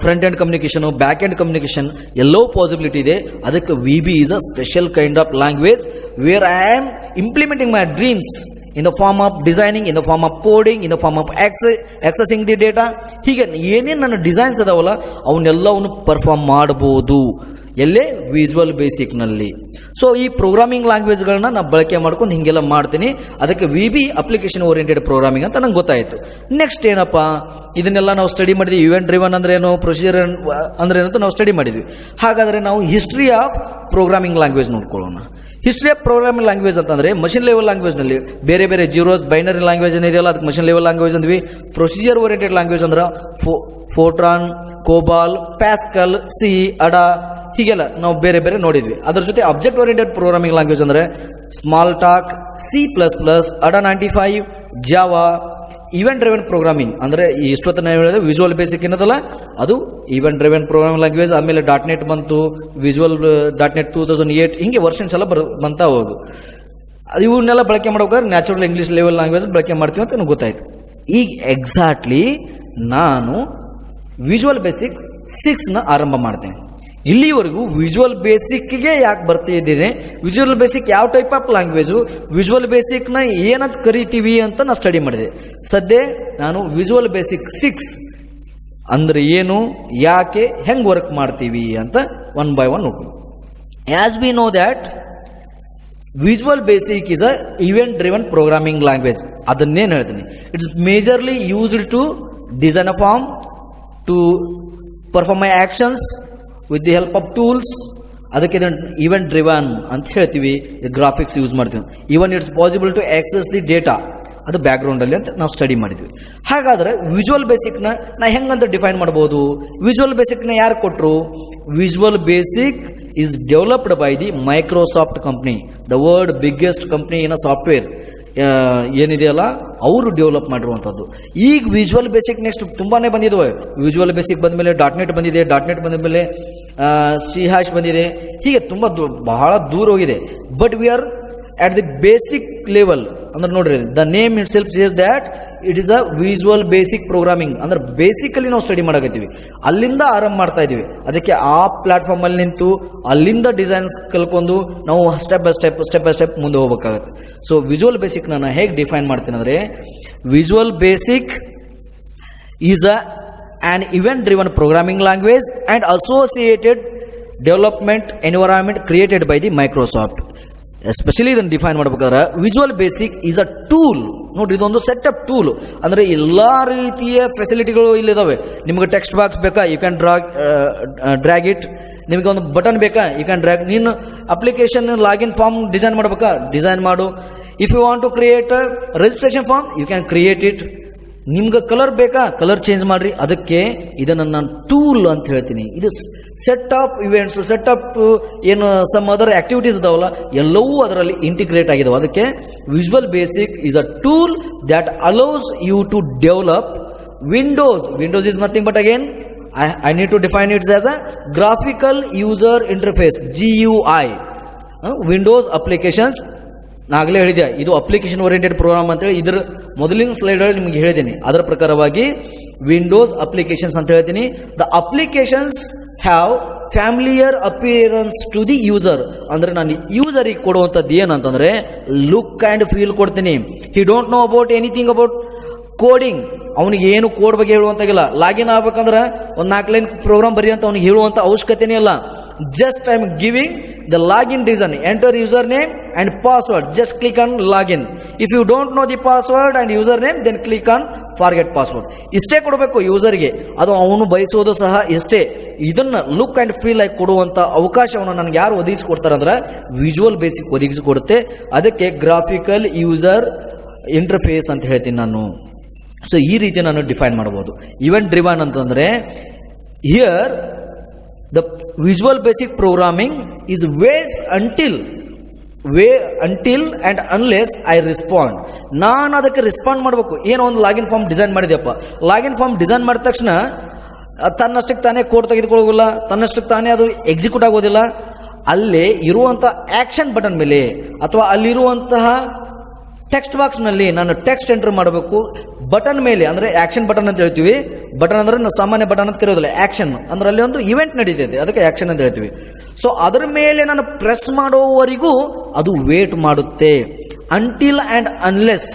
front end communication, back end communication ಎಲ್ಲವೂ possibility ಇದೆ. ಅದಕ್ಕೆ VB is a special kind of language where I am implementing my dreams in the form of designing, in the form of coding, in the form of accessing the data. ಹೀಗೆ ಏನೇನು ನನ್ನ designs ಅದಾವಲ್ಲ ಅವನ್ನೆಲ್ಲವನ್ನು perform ಮಾಡಬಹುದು ಎಲ್ಲೇ visual ಬೇಸಿಕ್ನಲ್ಲಿ. So ಈ programming ಲ್ಯಾಂಗ್ವೇಜ್ಗಳನ್ನ ನಾನು ಬಳಕೆ ಮಾಡ್ಕೊಂಡು ಹಿಂಗೆಲ್ಲ ಮಾಡ್ತೀನಿ. ಅದಕ್ಕೆ VB ಅಪ್ಲಿಕೇಶನ್ ಓರಿಯೆಂಟೆಡ್ ಪ್ರೋಗ್ರಾಮಿಂಗ್ ಅಂತ ನಂಗೆ ಗೊತ್ತಾಯಿತು. ನೆಕ್ಸ್ಟ್ ಏನಪ್ಪ, ಇದನ್ನೆಲ್ಲ ನಾವು ಸ್ಟಡಿ ಮಾಡಿದ್ವಿ. ಇವೆಂಟ್ ಡ್ರಿವನ್ ಅಂದ್ರೆ ಏನು, ಪ್ರೊಸೀಜರ್ ಅಂದ್ರೆ ಏನು ಅಂತ ನಾವು ಸ್ಟಡಿ ಮಾಡಿದ್ವಿ. ಹಾಗಾದರೆ ನಾವು ಹಿಸ್ಟ್ರಿ ಆಫ್ ಪ್ರೋಗ್ರಾಮಿಂಗ್ ಲ್ಯಾಂಗ್ವೇಜ್ ನೋಡ್ಕೊಳ್ಳೋಣ. ಹಿಸ್ಟ್ರಿ ಆಫ್ ಪ್ರೋಗ್ರಾಮಿಂಗ್ ಲ್ಯಾಂಗ್ವೇಜ್ ಅಂತಂದ್ರೆ ಮಷಿನ್ ಲೆವೆಲ್ ಲ್ಯಾಂಗ್ವೇಜ್ನಲ್ಲಿ ಬೇರೆ ಬೇರೆ ಜೀರೋಸ್, ಬೈನರಿ ಲ್ಯಾಂಗ್ವೇಜ್ ಏನಿದೆಯಲ್ಲ ಅದಕ್ಕೆ ಮಷಿನ್ ಲೆವೆಲ್ ಲ್ಯಾಂಗ್ವೇಜ್ ಅಂದ್ವಿ. ಪ್ರೊಸೀಜರ್ ಓರಿಯೆಂಟೆಡ್ ಲ್ಯಾಂಗ್ವೇಜ್ ಅಂದ್ರೆ Fortran, COBOL, Pascal, C, Ada ಹೀಗೆಲ್ಲ ನಾವು ಬೇರೆ ಬೇರೆ ನೋಡಿದ್ವಿ. ಅದ್ರ ಜೊತೆ ಅಬ್ಜೆಕ್ಟ್ ಓರಿಯೆಂಟೆಡ್ ಪ್ರೋಗ್ರಾಮಿಂಗ್ ಲ್ಯಾಂಗ್ವೇಜ್ ಅಂದ್ರೆ Smalltalk, C++, Ada 95, Java. Event driven programming ಅಂದ್ರೆ ಇಷ್ಟೊತ್ತು ನಾವು ಹೇಳಿದ್ರೆ ವಿಜುವಲ್ ಬೇಸಿಕ್ ಏನದಲ್ಲ ಅದು ಇವೆಂಟ್ ಡ್ರಿವನ್ ಪ್ರೋಗ್ರಾಮಿಂಗ್ ಲ್ಯಾಂಗ್ವೇಜ್. ಆಮೇಲೆ .NET ಬಂತು, ವಿಜುವಲ್ .NET 2008, ಹಿಂಗೆ ವರ್ಷನ್ಸ್ ಎಲ್ಲ ಬಂತಾ ಹೋದು. ಇವನ್ನೆಲ್ಲ ಬಳಕೆ ಮಾಡ್ಬೇಕಾದ್ರೆ ನ್ಯಾಚುರಲ್ ಇಂಗ್ಲೀಷ್ ಲೆವೆಲ್ ಲ್ಯಾಂಗ್ವೇಜ್ ಬಳಕೆ ಮಾಡ್ತೀವಿ ಅಂತ ನನಗೆ ಗೊತ್ತಾಯ್ತು. ಈಗ ಎಕ್ಸಾಕ್ಟ್ಲಿ ನಾನು ವಿಜುವಲ್ ಬೇಸಿಕ್ 6ನ ಆರಂಭ ಮಾಡ್ತೇನೆ. ಇಲ್ಲಿವರೆಗೂ ವಿಜುವಲ್ ಬೇಸಿಕ್ಗೆ ಯಾಕೆ ಬರ್ತಿದ್ದೀನಿ, ವಿಜುವಲ್ ಬೇಸಿಕ್ ಯಾವ ಟೈಪ್ ಆಫ್ ಲ್ಯಾಂಗ್ವೇಜು, ವಿಜುವಲ್ ಬೇಸಿಕ್ನ ಏನಂತ ಕರಿತೀವಿ ಅಂತ ನಾನು ಸ್ಟಡಿ ಮಾಡಿದೆ. ಸದ್ಯ ನಾನು ವಿಜುವಲ್ ಬೇಸಿಕ್ 6 ಅಂದ್ರೆ ಏನು, ಯಾಕೆ, ಹೆಂಗೆ ವರ್ಕ್ ಮಾಡ್ತೀವಿ ಅಂತ ಒನ್ ಬೈ ಒನ್ ನೋಡೋಣ. As we know that visual basic is a event driven programming language. ಅದನ್ನೇನು ಹೇಳ್ತೀನಿ, it's majorly used to design a form, to perform my actions with the help of tools. ಅದಕ್ಕೆ event driven ಅಂತ ಹೇಳ್ತೀವಿ. Graphics use ಮಾಡ್ತೀವಿ. Even it's possible to access the data, ಅದು background ಅಲ್ಲಿ ಅಂತ ನಾವು ಸ್ಟಡಿ ಮಾಡಿದ್ವಿ. ಹಾಗಾದ್ರೆ ವಿಜುವಲ್ ಬೇಸಿಕ್ನ ನಾ ಹೆಂಗಂತ ಡಿಫೈನ್ ಮಾಡಬಹುದು? ವಿಜುವಲ್ ಬೇಸಿಕ್ನ ಯಾರು ಕೊಟ್ಟರು? Visual basic is developed by the Microsoft company, the world biggest company in a software ಏನಿದೆಯಲ್ಲ ಅವರು ಡೆವಲಪ್ ಮಾಡಿರುವಂಥದ್ದು. ಈಗ ವಿಜುವಲ್ ಬೇಸಿಕ್ ನೆಕ್ಸ್ಟ್ ತುಂಬಾನೇ ಬಂದಿದ್ವು. ವಿಜುವಲ್ ಬೇಸಿಕ್ ಬಂದಮೇಲೆ .NET ಬಂದಿದೆ, .NET ಬಂದಮೇಲೆ C# ಬಂದಿದೆ, ಹೀಗೆ ತುಂಬ ಬಹಳ ದೂರ ಹೋಗಿದೆ. But we are at the basic level. ಅಂದ್ರೆ ನೋಡ್ರಿ, the name it self says that it is a visual basic programming. ಅಂದ್ರೆ ಬೇಸಿಕಲಿ ನಾವು ಸ್ಟಡಿ ಮಾಡಕತ್ತೀವಿ, ಅಲ್ಲಿಂದ ಆರಂಭ ಮಾಡ್ತಾ ಇದೀವಿ. ಅದಕ್ಕೆ ಆ ಪ್ಲಾಟ್ಫಾರ್ಮ್ ಅಲ್ಲಿ ನಿಂತು ಅಲ್ಲಿಂದ ಡಿಸೈನ್ಸ್ ಕಲ್ಕೊಂಡು ನಾವು ಸ್ಟೆಪ್ ಬೈ ಸ್ಟೆಪ್ ಮುಂದೆ ಹೋಗ್ಬೇಕಾಗತ್ತೆ. ಸೊ ವಿಜುವಲ್ ಬೇಸಿಕ್ ನಾನು ಹೇಗೆ ಡಿಫೈನ್ ಮಾಡ್ತೀನಿ ಅಂದ್ರೆ, visual basic is an event driven programming language and associated development environment created by the Microsoft. Especially ಇದನ್ನು ಡಿಫೈನ್ ಮಾಡಬೇಕಾದ್ರೆ visual basic is a tool. ನೋಡ್ರಿ, ಇದೊಂದು ಸೆಟಪ್ ಟೂಲ್. ಅಂದ್ರೆ ಎಲ್ಲಾ ರೀತಿಯ ಫೆಸಿಲಿಟಿಗಳು ಇಲ್ಲಿದಾವೆ. ನಿಮ್ಗೆ ಟೆಕ್ಸ್ಟ್ ಬಾಕ್ಸ್ ಬೇಕಾ, ಯು ಕ್ಯಾನ್ ಡ್ರ್ಯಾಗ್ ಇಟ್. ನಿಮಗೆ ಒಂದು ಬಟನ್ ಬೇಕಾ, ಯು ಕ್ಯಾನ್ ಡ್ರ್ಯಾಗ್. ನೀನು ಅಪ್ಲಿಕೇಶನ್ ಲಾಗಿನ್ ಫಾರ್ಮ್ ಡಿಸೈನ್ ಮಾಡಬೇಕಾ, ಡಿಸೈನ್ ಮಾಡು. If you want to create a registration form, you can create it. ನಿಮ್ಗೆ ಕಲರ್ ಬೇಕಾ, ಕಲರ್ ಚೇಂಜ್ ಮಾಡ್ರಿ. ಅದಕ್ಕೆ ಇದನ್ನು ನಾನು ಟೂಲ್ ಅಂತ ಹೇಳ್ತೀನಿ. ಇದು set of events, set of ಏನು ಸಮ್ ಅದರ್ ಆಕ್ಟಿವಿಟೀಸ್ ಇದಾವಲ್ಲ, ಎಲ್ಲವೂ ಅದರಲ್ಲಿ ಇಂಟಿಗ್ರೇಟ್ ಆಗಿದಾವೆ. ಅದಕ್ಕೆ visual basic is a tool that allows you to develop Windows. Windows is nothing but again I need to define it as a graphical user interface, GUI. Windows applications ನಾಗಲೇ ಹೇಳಿದೆ, ಇದು application oriented program ಅಂತೇಳಿ ಇದರ ಮೊದಲಿನ slide ಅಲ್ಲಿ ನಿಮಗೆ ಹೇಳಿದ್ದೀನಿ. ಅದರ ಪ್ರಕಾರವಾಗಿ ವಿಂಡೋಸ್ ಅಪ್ಲಿಕೇಶನ್ಸ್ ಅಂತ ಹೇಳ್ತೀನಿ. The applications have familiar appearance to the user. ಅಂದ್ರೆ ನಾನು ಯೂಸರಿಗೆ ಕೊಡುವಂಥದ್ದು ಏನಂತಂದ್ರೆ ಲುಕ್ ಅಂಡ್ ಫೀಲ್ ಕೊಡ್ತೀನಿ. He don't know about anything about coding. ಅವನಿಗೆ ಏನು ಕೋಡ್ ಬಗ್ಗೆ ಹೇಳುವಂತಾಗಿಲ್ಲ. ಲಾಗಿನ್ ಆಗ್ಬೇಕಂದ್ರೆ ಒಂದು 4 ಲೈನ್ ಪ್ರೋಗ್ರಾಮ್ ಬರೀ ಅಂತ ಅವ್ನಿಗೆ ಹೇಳುವಂತ ಅವಶ್ಯಕತೆನೇ ಇಲ್ಲ. Just I am giving the login design, enter user name and password, just click on login. If you don't know the password and user name, then click on forget password. ಇಷ್ಟೇ ಕೊಡಬೇಕು ಯೂಸರ್ಗೆ. ಅದು ಅವನು ಬಯಸೋದು ಸಹ ಇಷ್ಟೇ. ಇದನ್ನ ಲುಕ್ ಅಂಡ್ ಫೀಲ್ ಆಗಿ ಕೊಡುವಂತ ಅವಕಾಶವನ್ನು ನನಗೆ ಯಾರು ಒದಗಿಸಿಕೊಡ್ತಾರಂದ್ರೆ ವಿಜುವಲ್ ಬೇಸಿಕ್ ಒದಗಿಸಿಕೊಡುತ್ತೆ. ಅದಕ್ಕೆ ಗ್ರಾಫಿಕಲ್ ಯೂಸರ್ ಇಂಟರ್ಫೇಸ್ ಅಂತ ಹೇಳ್ತೀನಿ ನಾನು. ಸೊ ಈ ರೀತಿ ನಾನು ಡಿಫೈನ್ ಮಾಡಬಹುದು. ಇವೆಂಟ್ ಡ್ರಿವನ್ ಅಂತಂದ್ರೆ here the visual basic programming is waits until and unless I respond. ನಾನು ಅದಕ್ಕೆ ರೆಸ್ಪಾಂಡ್ ಮಾಡಬೇಕು. ಏನೋ ಒಂದು ಲಾಗಿನ್ ಫಾರ್ಮ್ ಡಿಸೈನ್ ಮಾಡಿದೆಯಪ್ಪ, ಲಾಗಿನ್ ಫಾರ್ಮ್ ಡಿಸೈನ್ ಮಾಡಿದ ತಕ್ಷಣ ತನ್ನಷ್ಟಕ್ಕೆ ತಾನೇ ಕೋಡ್ ತೆಗೆದುಕೊಳ್ಳೋದಿಲ್ಲ, ತನ್ನಷ್ಟಕ್ಕೆ ತಾನೇ ಅದು ಎಕ್ಸಿಕ್ಯೂಟ್ ಆಗೋದಿಲ್ಲ. ಅಲ್ಲೇ ಇರುವಂಥ ಆಕ್ಷನ್ ಬಟನ್ ಮೇಲೆ ಅಥವಾ ಅಲ್ಲಿರುವಂತಹ ಟೆಕ್ಸ್ಟ್ ಬಾಕ್ಸ್ ನಲ್ಲಿ ನಾನು ಟೆಕ್ಸ್ಟ್ ಎಂಟರ್ ಮಾಡಬೇಕು. ಬಟನ್ ಮೇಲೆ ಅಂದ್ರೆ ಆಕ್ಷನ್ ಬಟನ್ ಅಂತ ಹೇಳ್ತೀವಿ. ಬಟನ್ ಅಂದ್ರೆ ನಾವು ಸಾಮಾನ್ಯ ಬಟನ್ ಅಂತ ಕರೆಯೋದಿಲ್ಲ, ಆಕ್ಷನ್ ಅಂದ್ರೆ ಅಲ್ಲಿ ಒಂದು ಇವೆಂಟ್ ನಡೀತಿದೆ, ಅದಕ್ಕೆ ಆಕ್ಷನ್ ಅಂತ ಹೇಳ್ತೀವಿ. ಸೊ ಅದರ ಮೇಲೆ ನಾನು ಪ್ರೆಸ್ ಮಾಡೋವರೆಗೂ ಅದು ವೇಟ್ ಮಾಡುತ್ತೆ. Until and unless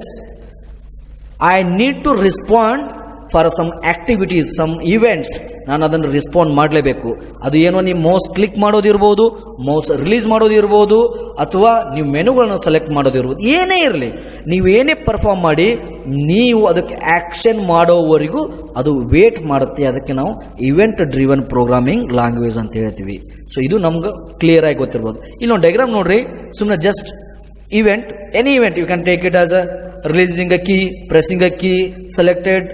I need to respond for some activities, some events, ನಾನು ಅದನ್ನು ರೆಸ್ಪಾಂಡ್ ಮಾಡಲೇಬೇಕು. ಅದು ಏನೋ ನೀವು ಮೌಸ್ ಕ್ಲಿಕ್ ಮಾಡೋದಿರ್ಬೋದು, ಮೌಸ್ ರಿಲೀಸ್ ಮಾಡೋದಿರ್ಬೋದು, ಅಥವಾ ನೀವು ಮೆನುಗಳನ್ನು ಸೆಲೆಕ್ಟ್ ಮಾಡೋದಿರ್ಬೋದು. ಏನೇ ಇರಲಿ, ನೀವೇನೇ ಪರ್ಫಾರ್ಮ್ ಮಾಡಿ ನೀವು ಅದಕ್ಕೆ ಆಕ್ಷನ್ ಮಾಡೋವರೆಗೂ ಅದು ವೇಟ್ ಮಾಡುತ್ತೆ. ಅದಕ್ಕೆ ನಾವು ಇವೆಂಟ್ ಡ್ರಿವನ್ ಪ್ರೋಗ್ರಾಮಿಂಗ್ ಲ್ಯಾಂಗ್ವೇಜ್ ಅಂತ ಹೇಳ್ತೀವಿ. ಸೊ ಇದು ನಮ್ಗೆ ಕ್ಲಿಯರ್ ಆಗಿ ಗೊತ್ತಿರ್ಬೋದು. ಇಲ್ಲೊಂದು ಡಯಾಗ್ರಾಮ್ ನೋಡ್ರಿ, ಸುಮ್ಮನೆ just event, any event you can take it as a releasing a key, pressing a key, selected,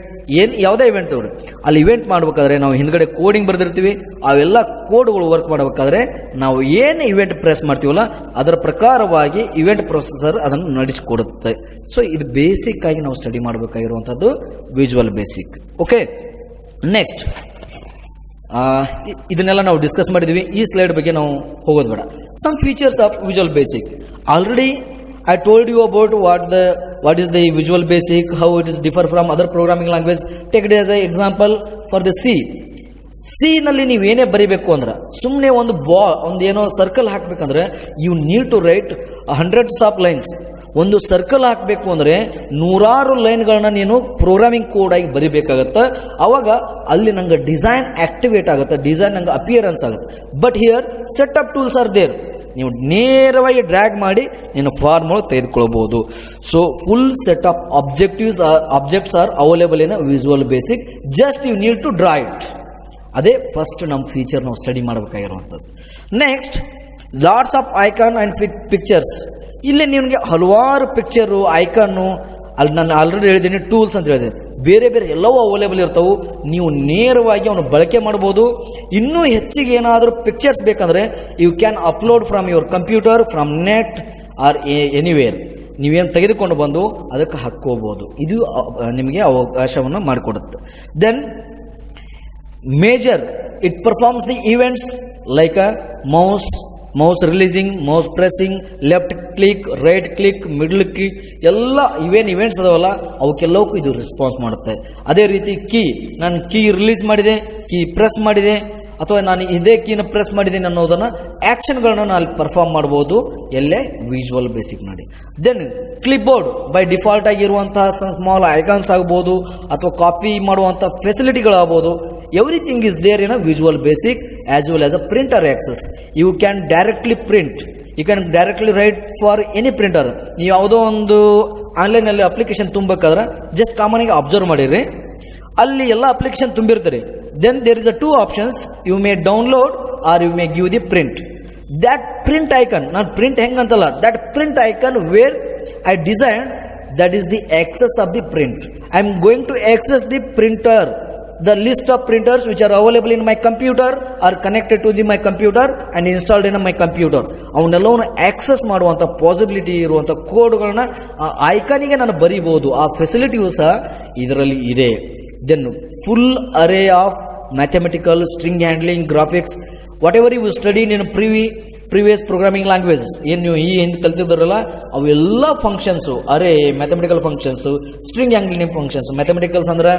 ಯಾವುದೇ ಇವೆಂಟ್ ತಗೊಳ್ಳಿ. ಅಲ್ಲಿ ಇವೆಂಟ್ ಮಾಡಬೇಕಾದ್ರೆ ನಾವು ಹಿಂದ್ಗಡೆ ಕೋಡಿಂಗ್ ಬರೆದಿರ್ತೀವಿ. ಅವೆಲ್ಲ ಕೋಡ್ಗಳು ವರ್ಕ್ ಮಾಡಬೇಕಾದ್ರೆ ನಾವು ಏನು ಇವೆಂಟ್ ಪ್ರೆಸ್ ಮಾಡ್ತೀವಲ್ಲ ಅದರ ಪ್ರಕಾರವಾಗಿ ಇವೆಂಟ್ ಪ್ರೊಸೆಸರ್ ಅದನ್ನು ನಡೆಸಿಕೊಡುತ್ತೆ. ಸೊ ಇದು ಬೇಸಿಕ್ ಆಗಿ ನಾವು ಸ್ಟಡಿ ಮಾಡಬೇಕಾಗಿರುವಂಥದ್ದು ವಿಜುವಲ್ ಬೇಸಿಕ್. ಓಕೆ, ನೆಕ್ಸ್ಟ್ ಇದನ್ನೆಲ್ಲ ನಾವು ಡಿಸ್ಕಸ್ ಮಾಡಿದ್ವಿ. ಈ ಸ್ಲೈಡ್ ಬಗ್ಗೆ ನಾವು ಹೋಗೋದು ಬೇಡ. Some features of Visual Basic. Already I told you about what is the Visual Basic, how it is differ from other programming language. Take it as an example for the C. C ನಲ್ಲಿ ನೀವೇನೇ ಬರಿಬೇಕು ಅಂದ್ರೆ ಸುಮ್ಮನೆ ಒಂದು ಒಂದು ಏನೋ circle ಹಾಕ್ಬೇಕಂದ್ರೆ you need to write hundreds of lines. ಒಂದು ಸರ್ಕಲ್ ಹಾಕಬೇಕು ಅಂದರೆ 100 ಲೈನ್ಗಳನ್ನ ನೀನು ಪ್ರೋಗ್ರಾಮಿಂಗ್ ಕೋಡ್ ಆಗಿ ಬರಿಬೇಕಾಗತ್ತೆ. ಅವಾಗ ಅಲ್ಲಿ ನಂಗೆ ಡಿಸೈನ್ ಆಕ್ಟಿವೇಟ್ ಆಗುತ್ತೆ, ಡಿಸೈನ್ ನಂಗೆ ಅಪಿಯರೆನ್ಸ್ ಆಗುತ್ತೆ. But here set up tools are there. ನೀವು ನೇರವಾಗಿ ಡ್ರ್ಯಾಗ್ ಮಾಡಿ ನೀನು ಫಾರ್ಮ್ ಒಳಗೆ ತೆಗೆದುಕೊಳ್ಬಹುದು. So full set of objects are available in visual basic. Just you need to draw it. ಅದೇ ಫಸ್ಟ್ ನಮ್ಮ ಫೀಚರ್ ನಾವು ಸ್ಟಡಿ ಮಾಡಬೇಕಾಗಿರುವಂಥದ್ದು. Next lots of icon and pictures. ಇಲ್ಲಿ ನಿಮಗೆ ಹಲವಾರು ಪಿಕ್ಚರು, ಐಕಾನು, ಅಲ್ಲಿ ನಾನು ಆಲ್ರೆಡಿ ಹೇಳಿದ್ದೀನಿ ಟೂಲ್ಸ್ ಅಂತ ಹೇಳಿದೆ, ಬೇರೆ ಬೇರೆ ಎಲ್ಲವೂ ಅವೈಲೇಬಲ್ ಇರ್ತಾವೆ. ನೀವು ನೇರವಾಗಿ ಅವನು ಬಳಕೆ ಮಾಡ್ಬೋದು. ಇನ್ನೂ ಹೆಚ್ಚಿಗೆ ಏನಾದರೂ ಪಿಕ್ಚರ್ಸ್ ಬೇಕಂದರೆ you can upload from your computer, from net or anywhere. ನೀವೇನು ತೆಗೆದುಕೊಂಡು ಬಂದು ಅದಕ್ಕೆ ಹಾಕ್ಕೋಬೋದು. ಇದು ನಿಮಗೆ ಅವಕಾಶವನ್ನು ಮಾಡಿಕೊಡುತ್ತೆ. Then major, it performs the events like a mouse releasing, mouse pressing, left click, right click, middle click, ಎಲ್ಲ ಇವೇನು ಇವೆಂಟ್ಸ್ ಅದಾವಲ್ಲ ಅವಕ್ಕೆಲ್ಲವಕ್ಕೂ ಇದು ರೆಸ್ಪಾನ್ಸ್ ಮಾಡುತ್ತೆ. ಅದೇ ರೀತಿ ನಾನು ಕೀ ರಿಲೀಸ್ ಮಾಡಿದೆ, ಕೀ ಪ್ರೆಸ್ ಮಾಡಿದೆ, ಅಥವಾ ನಾನು ಇದೇ ಕೀನ ಪ್ರೆಸ್ ಮಾಡಿದ್ದೀನಿ ಅನ್ನೋದನ್ನು ಆ್ಯಕ್ಷನ್ಗಳನ್ನ ನಾನು ಅಲ್ಲಿ ಪರ್ಫಾರ್ಮ್ ಮಾಡ್ಬೋದು ಎಲ್ಲೇ ವಿಜುವಲ್ ಬೇಸಿಕ್ ಮಾಡಿ. Then clipboard by default ಆಗಿರುವಂತಹ ಸ್ಮಾಲ್ ಐಕಾನ್ಸ್ ಆಗ್ಬೋದು, ಅಥವಾ ಕಾಪಿ ಮಾಡುವಂಥ ಫೆಸಿಲಿಟಿಗಳಾಗ್ಬೋದು. Everything is there in a visual basic as well as a printer access. You can directly print, you can directly write for any printer. ನೀವು ಯಾವುದೋ ಒಂದು ಆನ್ಲೈನಲ್ಲಿ application ತುಂಬಬೇಕಾದ್ರೆ ಜಸ್ಟ್ ಕಾಮನ್ ಆಗಿ ಅಬ್ಸರ್ವ್ ಮಾಡಿರಿ, ಅಲ್ಲಿ ಎಲ್ಲ ಅಪ್ಲಿಕೇಶನ್ ತುಂಬಿರ್ತಾರೆ. Then there is a 2 options. You may download or you may give the print. That print icon, not print hengantala, that print icon where I designed, that is the access of the print. I am going to access the printer. The list of printers which are available in my computer are connected to my computer and installed in my computer. ಅವನ್ನೆಲ್ಲವನ್ನು access ಮಾಡುವಂಥ possibility ಇರುವಂಥ ಕೋಡ್ಗಳನ್ನ ಐಕಾನಿಗೆ ನಾನು ಬರೀಬಹುದು. ಆ ಫೆಸಿಲಿಟಿಯು ಸಹ ಇದರಲ್ಲಿ ಇದೆ. Then full array of mathematical, string handling, graphics, whatever you studied in previous programming languages, ಏನು ನೀವು ಈ ಹಿಂದೆ ಕಲ್ತಿದ್ದಾರಲ್ಲ ಅವೆಲ್ಲ functions, array mathematical functions, string handling functions. Mathematicals ಅಂದ್ರೆ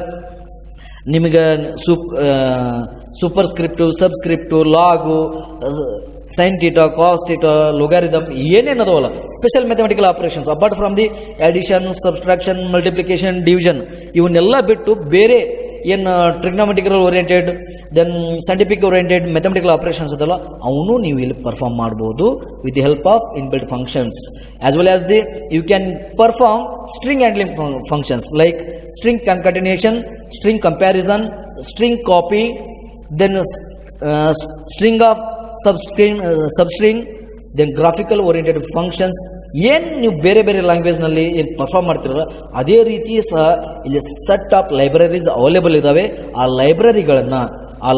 ನಿಮಗೆ superscript, subscript, log, sine theta, cos theta, logarithm, ಏನೇನದವಲ್ಲ special mathematical operations. Apart from the addition, subtraction, multiplication, division, ಇವನ್ನೆಲ್ಲ ಬಿಟ್ಟು ಬೇರೆ ಏನು trigonometrical oriented, then scientific oriented mathematical operations ಅದಲ್ಲ ಅವನು ನೀವು ಇಲ್ಲಿ ಪರ್ಫಾರ್ಮ್ ಮಾಡ್ಬೋದು with the help of inbuilt functions. As well as the you can perform string handling functions like string ಕನ್ಕಟಿನೇಷನ್, string comparison, string copy, then string of substring, then graphical oriented functions. ಏನು ನೀವು ಬೇರೆ ಬೇರೆ ಲ್ಯಾಂಗ್ವೇಜ್ನಲ್ಲಿ ಏನು perform ಮಾಡ್ತಿರಲ್ಲ ಅದೇ ರೀತಿ ಸಹ ಇಲ್ಲಿ ಸೆಟ್ ಆಫ್ ಲೈಬ್ರರೀಸ್ ಅವೈಲೇಬಲ್ ಇದ್ದಾವೆ. ಆ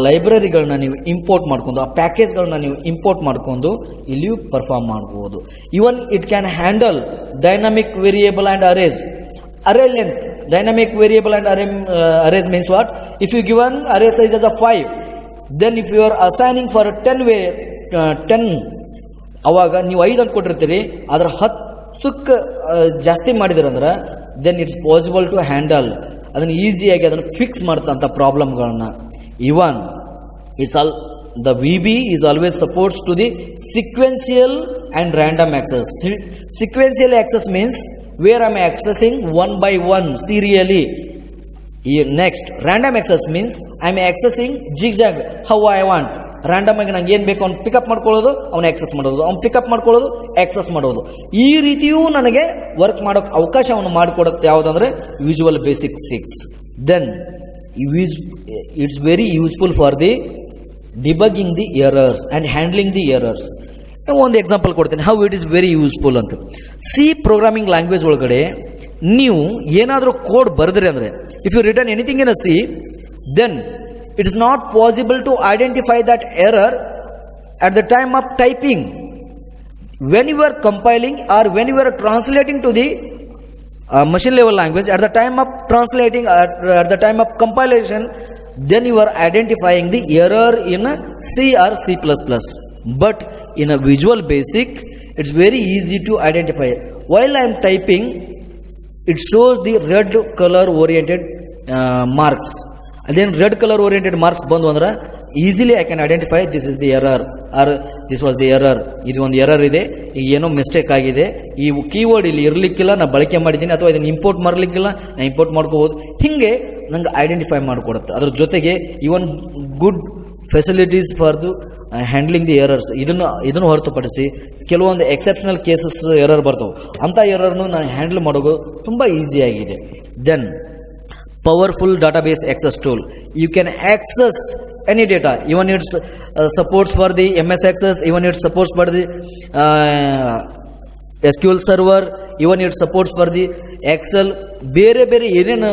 ಲೈಬ್ರರಿಗಳನ್ನ ನೀವು ಇಂಪೋರ್ಟ್ ಮಾಡ್ಕೊಂಡು, ಆ ಪ್ಯಾಕೇಜ್ಗಳನ್ನ ನೀವು ಇಂಪೋರ್ಟ್ ಮಾಡ್ಕೊಂಡು ಇಲ್ಲಿಯೂ ಪರ್ಫಾರ್ಮ್ ಮಾಡ್ಬೋದು. Even it can handle dynamic variable and arrays. Array length, dynamic variable and arrays means what? If you given array size as a 5, then if you are assigning for 10 ಅವಾಗ ನೀವು 5 ಅಂತ ಕೊಟ್ಟಿರ್ತೀರಿ, ಅದರ 10ಕ್ಕೆ ಜಾಸ್ತಿ ಮಾಡಿದಿರಂದ್ರೆ then it's possible to handle. ಅದನ್ನು ಈಸಿಯಾಗಿ ಅದನ್ನು ಫಿಕ್ಸ್ ಮಾಡ್ತಂಥ ಪ್ರಾಬ್ಲಮ್ಗಳನ್ನ. Even it's all the VB is always supports to the sequential and random access. Sequential access means where I am accessing one by one serially. Next, random access means I am accessing zigzag how I want. Random ಆಗಿ ನಂಗೆ ಏನು ಬೇಕು ಅವ್ನು pickup ಮಾಡ್ಕೊಳ್ಳೋದು, ಅವ್ನು access ಮಾಡೋದು, ಅವ್ನು pickup ಮಾಡ್ಕೊಳ್ಳೋದು, ಆಕ್ಸೆಸ್ ಮಾಡೋದು. ಈ ರೀತಿಯೂ ನನಗೆ ವರ್ಕ್ ಮಾಡೋಕ್ಕೆ ಅವಕಾಶವನ್ನು ಮಾಡಿಕೊಡುತ್ತೆ ಯಾವುದಂದ್ರೆ visual basic 6. Then it's very useful for the debugging the errors and handling the errors. ಒಂದು ಎಕ್ಸಾಂಪಲ್ ಕೊಡ್ತೀನಿ how it is very useful ಅಂತ. ಸಿ ಪ್ರೋಗ್ರಾಮಿಂಗ್ ಲ್ಯಾಂಗ್ವೇಜ್ ಒಳಗಡೆ ನೀವು ಏನಾದರೂ ಕೋಡ್ ಬರೆದ್ರಿ ಅಂದರೆ, if you return anything in a C, then it is not possible to identify that error at the time of typing. When you are compiling or when you are translating to the machine level language, at the time of translating, at the time of compilation, then you are identifying the error in C or C++. But in a Visual Basic, it's very easy to identify. While I am typing, it shows the red color oriented marks. ಅದೇನು red colour oriented marks ಬಂದು ಅಂದ್ರೆ easily I can identify this is the error or this was the error, ಇದು ಒಂದು error ಇದೆ, ಈಗ ಏನೋ mistake ಆಗಿದೆ, ಈ ಕೀವರ್ಡ್ ಇಲ್ಲಿ ಇರಲಿಕ್ಕಿಲ್ಲ, ನಾ ಬಳಕೆ ಮಾಡಿದ್ದೀನಿ, ಅಥವಾ ಇದನ್ನು ಇಂಪೋರ್ಟ್ ಮಾಡಲಿಕ್ಕಿಲ್ಲ, ನಾ ಇಂಪೋರ್ಟ್ ಮಾಡ್ಕೋಬಹುದು. ಹಿಂಗೆ ನಂಗೆ ಐಡೆಂಟಿಫೈ ಮಾಡಿಕೊಡುತ್ತೆ. ಅದ್ರ ಜೊತೆಗೆ ಇವನ್ ಗುಡ್ ಫೆಸಿಲಿಟೀಸ್ ಫಾರ್ ದು ಹ್ಯಾಂಡ್ಲಿಂಗ್ ದಿ ಎರರ್ಸ್. ಇದನ್ನು ಹೊರತುಪಡಿಸಿ ಕೆಲವೊಂದು ಎಕ್ಸೆಪ್ಷನಲ್ ಕೇಸಸ್ ಎರರ್ ಬರ್ತವೆ, ಅಂಥ ಎರರ್ನು ನಾನು ಹ್ಯಾಂಡಲ್ ಮಾಡೋದು ತುಂಬ ಈಸಿಯಾಗಿದೆ. Then powerful database access tool. You can access any data, even it supports for the MS Access, even it supports for the SQL server, even it supports for the Excel. ಬೇರೆ ಬೇರೆ ಏನೇನು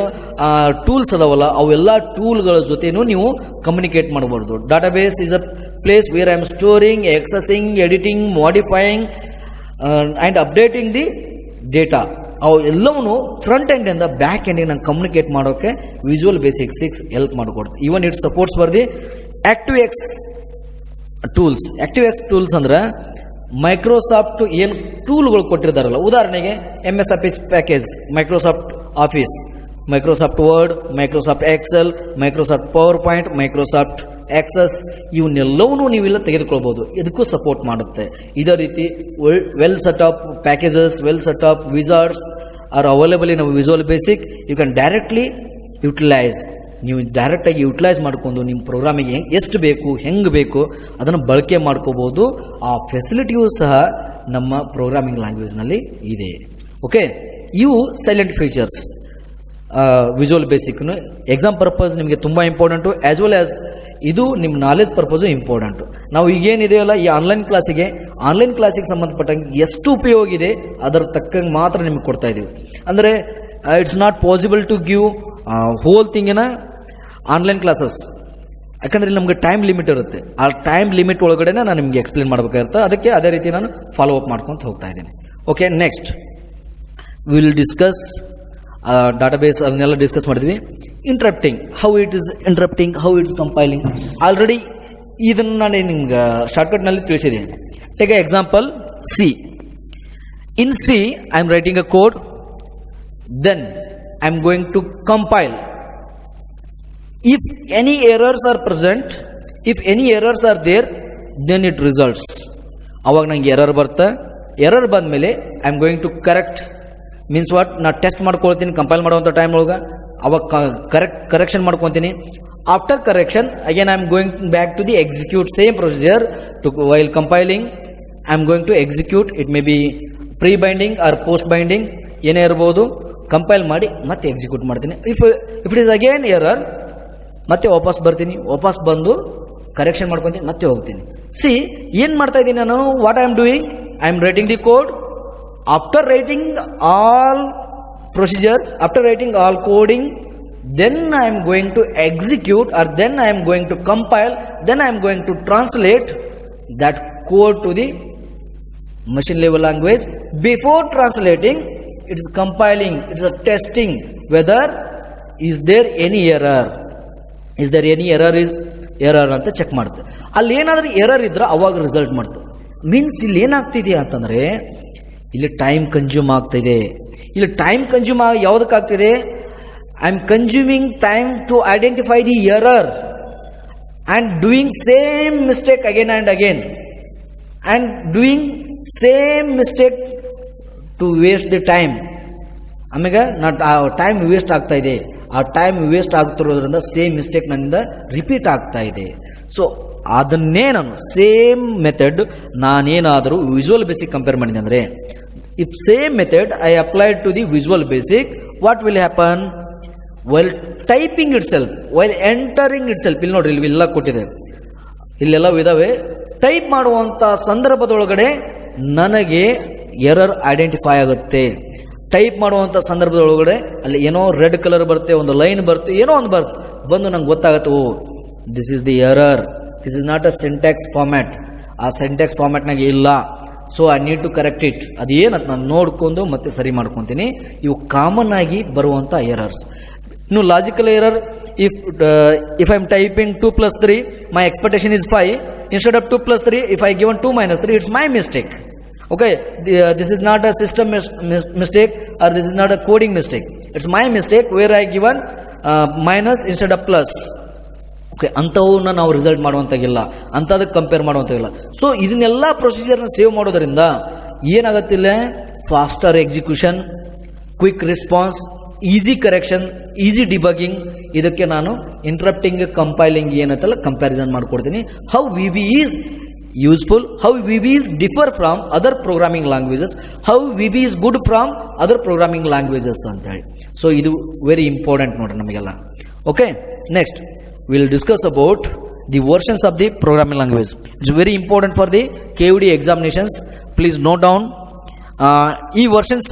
tools ಅದಾವಲ್ಲ ಅವೆಲ್ಲ ಟೂಲ್ಗಳ ಜೊತೆನೂ ನೀವು communicate ಮಾಡಬಹುದು. Database is a place where I am storing, accessing, editing, modifying and updating the data. ಅವು ಎಲ್ಲವೂ front end ಇಂದ ಬ್ಯಾಕ್ ಎಂಡಿಗೆ ನಂಗೆ ಕಮ್ಯುನಿಕೇಟ್ ಮಾಡೋಕ್ಕೆ ವಿಜುವಲ್ ಬೇಸಿಕ್ 6 ಹೆಲ್ಪ್ ಮಾಡಿಕೊಡ್ತು. Even it supports for the ActiveX tools. ActiveX tools ಅಂದ್ರೆ Microsoft ಏನು ಟೂಲ್ಗಳು ಕೊಟ್ಟಿರ್ತಾರಲ್ಲ, ಉದಾಹರಣೆಗೆ MS office package, Microsoft Office, Microsoft Word, Microsoft Excel, Microsoft PowerPoint, Microsoft Access, ಇವನ್ನೆಲ್ಲವನ್ನೂ ನೀವೆಲ್ಲ ತೆಗೆದುಕೊಳ್ಬೋದು. ಇದಕ್ಕೂ ಸಪೋರ್ಟ್ ಮಾಡುತ್ತೆ. ಇದೇ ರೀತಿ well setup packages, well setup wizards are available in visual basic. You can directly utilise, ನೀವು ಡೈರೆಕ್ಟಾಗಿ ಯುಟಿಲೈಸ್ ಮಾಡ್ಕೊಂಡು ನಿಮ್ಮ ಪ್ರೋಗ್ರಾಮಿಗೆ ಎಷ್ಟು ಬೇಕು, ಹೆಂಗೆ ಬೇಕು ಅದನ್ನು ಬಳಕೆ ಮಾಡ್ಕೋಬೋದು. ಆ ಫೆಸಿಲಿಟಿಯೂ ಸಹ ನಮ್ಮ ಪ್ರೋಗ್ರಾಮಿಂಗ್ ಲ್ಯಾಂಗ್ವೇಜ್ನಲ್ಲಿ ಇದೆ. ಓಕೆ, ಇವು ಸೈಲೆಂಟ್ ಫೀಚರ್ಸ್ ವಿಜುವಲ್ ಬೇಸಿಕ್ನು. ಎಕ್ಸಾಮ್ ಪರ್ಪಸ್ ನಿಮಗೆ ತುಂಬ ಇಂಪಾರ್ಟೆಂಟು, ಆ್ಯಸ್ ವೆಲ್ ಆ್ಯಸ್ ಇದು ನಿಮ್ಮ ನಾಲೆಜ್ ಪರ್ಪಸು ಇಂಪಾರ್ಟೆಂಟು. ನಾವು ಈಗೇನಿದೆಯಲ್ಲ ಈ ಆನ್ಲೈನ್ ಕ್ಲಾಸಿಗೆ ಸಂಬಂಧಪಟ್ಟಂಗೆ ಎಷ್ಟು ಉಪಯೋಗ ಇದೆ ಅದರ ತಕ್ಕಂಗೆ ಮಾತ್ರ ನಿಮಗೆ ಕೊಡ್ತಾ ಇದ್ದೀವಿ. ಅಂದರೆ it's not possible to give whole ಥಿಂಗಿನ ಆನ್ಲೈನ್ ಕ್ಲಾಸಸ್, ಯಾಕಂದರೆ ಇಲ್ಲಿ ನಮಗೆ ಟೈಮ್ ಲಿಮಿಟ್ ಇರುತ್ತೆ. ಆ ಟೈಮ್ ಲಿಮಿಟ್ ಒಳಗಡೆ ನಾನು ನಿಮಗೆ ಎಕ್ಸ್ಪ್ಲೇನ್ ಮಾಡಬೇಕಾಗಿರುತ್ತೆ. ಅದಕ್ಕೆ ಅದೇ ರೀತಿ ನಾನು ಫಾಲೋ ಅಪ್ ಮಾಡ್ಕೊತ ಹೋಗ್ತಾ ಇದ್ದೀನಿ. Okay, next will discuss database. ಅದನ್ನೆಲ್ಲ ಡಿಸ್ಕಸ್ ಮಾಡಿದ್ವಿ. Interrupting, how it is interrupting, how it's compiling. Already ಇದನ್ನು ನಾನು ನಿಮ್ಗೆ ಶಾರ್ಟ್ಕಟ್ನಲ್ಲಿ ತಿಳಿಸಿದ್ದೀನಿ. Take a example, C. In C I am writing a code, then I am going to compile. If any errors are present, if any errors are there, then it results. ಅವಾಗ ನಂಗೆ error ಬರುತ್ತೆ. Error ಬಂದಮೇಲೆ I am going to correct. Means what, ನಾ test ಮಾಡ್ಕೊಳ್ತೀನಿ compile ಮಾಡುವಂಥ time ಒಳಗೆ. ಅವಾಗ correction ಮಾಡ್ಕೊತೀನಿ. After correction again I am going back to the execute same procedure to while compiling. I am going to execute. It may be pre binding or post binding, ಏನೇ ಇರ್ಬೋದು. Compile ಮಾಡಿ ಮತ್ತೆ execute ಮಾಡ್ತೀನಿ. If it is again error, ಮತ್ತೆ ವಾಪಸ್ ಬರ್ತೀನಿ, ವಾಪಸ್ ಬಂದು ಕರೆಕ್ಷನ್ ಮಾಡ್ಕೊತೀನಿ, ಮತ್ತೆ ಹೋಗ್ತೀನಿ. ಸಿ, ಏನು ಮಾಡ್ತಾ ಇದ್ದೀನಿ ನಾನು? What I am doing, I am writing the code. After writing all procedures, after writing all coding, then I am going to execute, or then I am going to compile, then I am going to translate that code to the machine level language. Before translating, it is compiling, it is a testing whether is there any error. Is there any error ಅಂತ check ಮಾಡುತ್ತೆ. ಅಲ್ಲಿ ಏನಾದರೂ error ಇದ್ರೆ ಅವಾಗ result ಮಾಡ್ತದೆ. Means ಇಲ್ಲಿ ಏನಾಗ್ತಿದೆ ಅಂತಂದರೆ, ಇಲ್ಲಿ ಟೈಮ್ ಕನ್ಸ್ಯೂಮ್ ಆಗ್ತಿದೆ. ಇಲ್ಲಿ ಟೈಮ್ ಕನ್ಸ್ಯೂಮ್ ಯಾವುದಕ್ಕಾಗ್ತಿದೆ? I am consuming time to identify the error and doing same mistake again and again, and doing same mistake to waste the time. ಆಮೇಲೆ ಟೈಮ್ ವೇಸ್ಟ್ ಆಗ್ತಾ ಇದೆ. ಆ ಟೈಮ್ ವೇಸ್ಟ್ ಆಗ್ತಿರೋದ್ರಿಂದ same mistake ನನ್ನಿಂದ repeat ಆಗ್ತಾ ಇದೆ. So ಅದನ್ನೇ ನಾನು ಸೇಮ್ ಮೆಥಡ್ ನಾನೇನಾದರೂ ವಿಜುವಲ್ ಬೇಸಿಕ್ ಕಂಪೇರ್ ಮಾಡಿದೆ ಅಂದರೆ, if same method I applied to the visual basic, what will happen? While typing it self, while entering it self, ಇಲ್ಲಿ ನೋಡ್ರಿ ಇಲ್ಲೆಲ್ಲ ಕೊಟ್ಟಿದೆ, ಇಲ್ಲೆಲ್ಲ ಇದಾವೆ. ಟೈಪ್ ಮಾಡುವಂಥ ಸಂದರ್ಭದೊಳಗಡೆ ನನಗೆ ಎರರ್ ಐಡೆಂಟಿಫೈ ಆಗುತ್ತೆ. ಟೈಪ್ ಮಾಡುವಂಥ ಸಂದರ್ಭದೊಳಗಡೆ ಅಲ್ಲಿ ಏನೋ ರೆಡ್ ಕಲರ್ ಬರುತ್ತೆ, ಒಂದು ಲೈನ್ ಬರುತ್ತೆ, ಏನೋ ಒಂದು ಬಂದು ನಂಗೆ ಗೊತ್ತಾಗುತ್ತೆ, oh this is the error, this is not a syntax format, ಆ ಸಿಂಟ್ಯಾಕ್ಸ್ ಫಾರ್ಮ್ಯಾಟ್ನಾಗ ಇಲ್ಲ. So I need to correct it. ಅದೇನಂತ ನಾನು ನೋಡ್ಕೊಂಡು ಮತ್ತೆ ಸರಿ ಮಾಡ್ಕೊತೀನಿ. ಇವು ಕಾಮನ್ ಆಗಿ ಬರುವಂಥ ಎರರ್ಸ್. ಇನ್ನು logical error, if I am typing 2 plus 3, my expectation is 5. Instead of 2 plus 3, if I given 2 minus 3, it's my mistake. Okay, this is not a system mistake, or this is not a coding mistake. It's my mistake where I given minus instead of plus. Okay, ಅಂಥವನ್ನ ನಾವು result ಮಾಡುವಂತಾಗಿಲ್ಲ, ಅಂಥದಕ್ಕೆ compare ಮಾಡುವಂತಾಗಿಲ್ಲ. So ಇದನ್ನೆಲ್ಲ ಪ್ರೊಸೀಜರ್ನ save ಮಾಡೋದರಿಂದ ಏನಾಗತ್ತಿಲ್ಲ, faster execution, quick response, easy correction, easy debugging. ಇದಕ್ಕೆ ನಾನು ಇಂಟರಪ್ಟಿಂಗ್, ಕಂಪೈಲಿಂಗ್ ಏನಂತಲ್ಲ ಕಂಪ್ಯಾರಿಸನ್ ಮಾಡ್ಕೊಡ್ತೀನಿ. How VB is useful, how VB is differ from other programming languages, how VB is good from other programming languages ಅಂತ ಹೇಳಿ. So ಇದು very important ನೋಡ್ರಿ ನಮಗೆಲ್ಲ. Okay, next we'll discuss about the versions of the programming language. It's very important for the KUD examinations. Please note down ಈ versions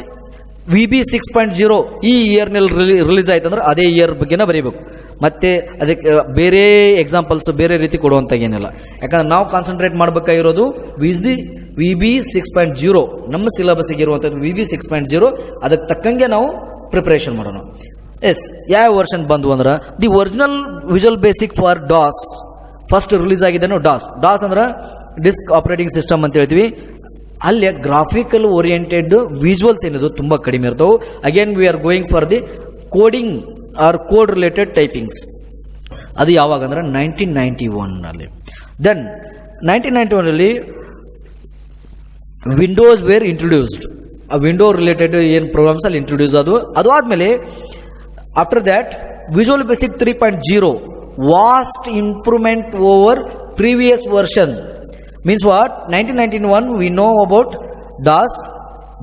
VB 6.0 ಈ ಇಯರ್ನಲ್ಲಿ release ಆಯ್ತು ಅಂದ್ರೆ ಅದೇ ಇಯರ್ ಬಗ್ಗೆನ ಬರೀಬೇಕು. ಮತ್ತೆ ಅದಕ್ಕೆ ಬೇರೆ ಎಕ್ಸಾಂಪಲ್ಸ್ ಬೇರೆ ರೀತಿ ಕೊಡುವಂತ ಏನಿಲ್ಲ. ಯಾಕಂದ್ರೆ ನಾವು ಕಾನ್ಸಂಟ್ರೇಟ್ ಮಾಡಬೇಕಾಗಿರೋದು VB 6.0 ನಮ್ಮ ಸಿಲೆಬಸ್ಗೆ ಇರುವಂಥದ್ದು VB 6.0. ಅದಕ್ಕೆ ತಕ್ಕಂಗೆ ನಾವು ಪ್ರಿಪರೇಷನ್ ಮಾಡೋಣ. ಎಸ್, ಯಾವ ವರ್ಷನ್ ಬಂದು ಅಂದ್ರೆ the original visual basic for DOS first release ಆಗಿದ್ದೇನು ಡಾಸ್ ಅಂದ್ರೆ ಡಿಸ್ಕ್ ಆಪರೇಟಿಂಗ್ ಸಿಸ್ಟಮ್ ಅಂತ ಹೇಳ್ತೀವಿ. ಅಲ್ಲಿ ಗ್ರಾಫಿಕಲ್ ಓರಿಯೆಂಟೆಡ್ ವಿಜುವಲ್ಸ್ ಏನಿದು ತುಂಬಾ ಕಡಿಮೆ ಇರ್ತವೆ. Again we are going for the coding or code related typings. ಅದು ಯಾವಾಗ ಅಂದ್ರೆ 1991 ದೆನ್ 1991 ವಿಂಡೋಸ್ ವೇರ್ ಇಂಟ್ರೊಡ್ಯೂಸ್ಡ್. ಆ ವಿಂಡೋ ರಿಲೇಟೆಡ್ ಏನು ಪ್ರೋಗ್ರಾಮ್ಸ್ ಅಲ್ಲಿ ಇಂಟ್ರೊಡ್ಯೂಸ್ ಅದು ಆದ್ಮೇಲೆ after that Visual Basic 3.0 vast improvement over previous version. Means what? 1991 we know about DOS,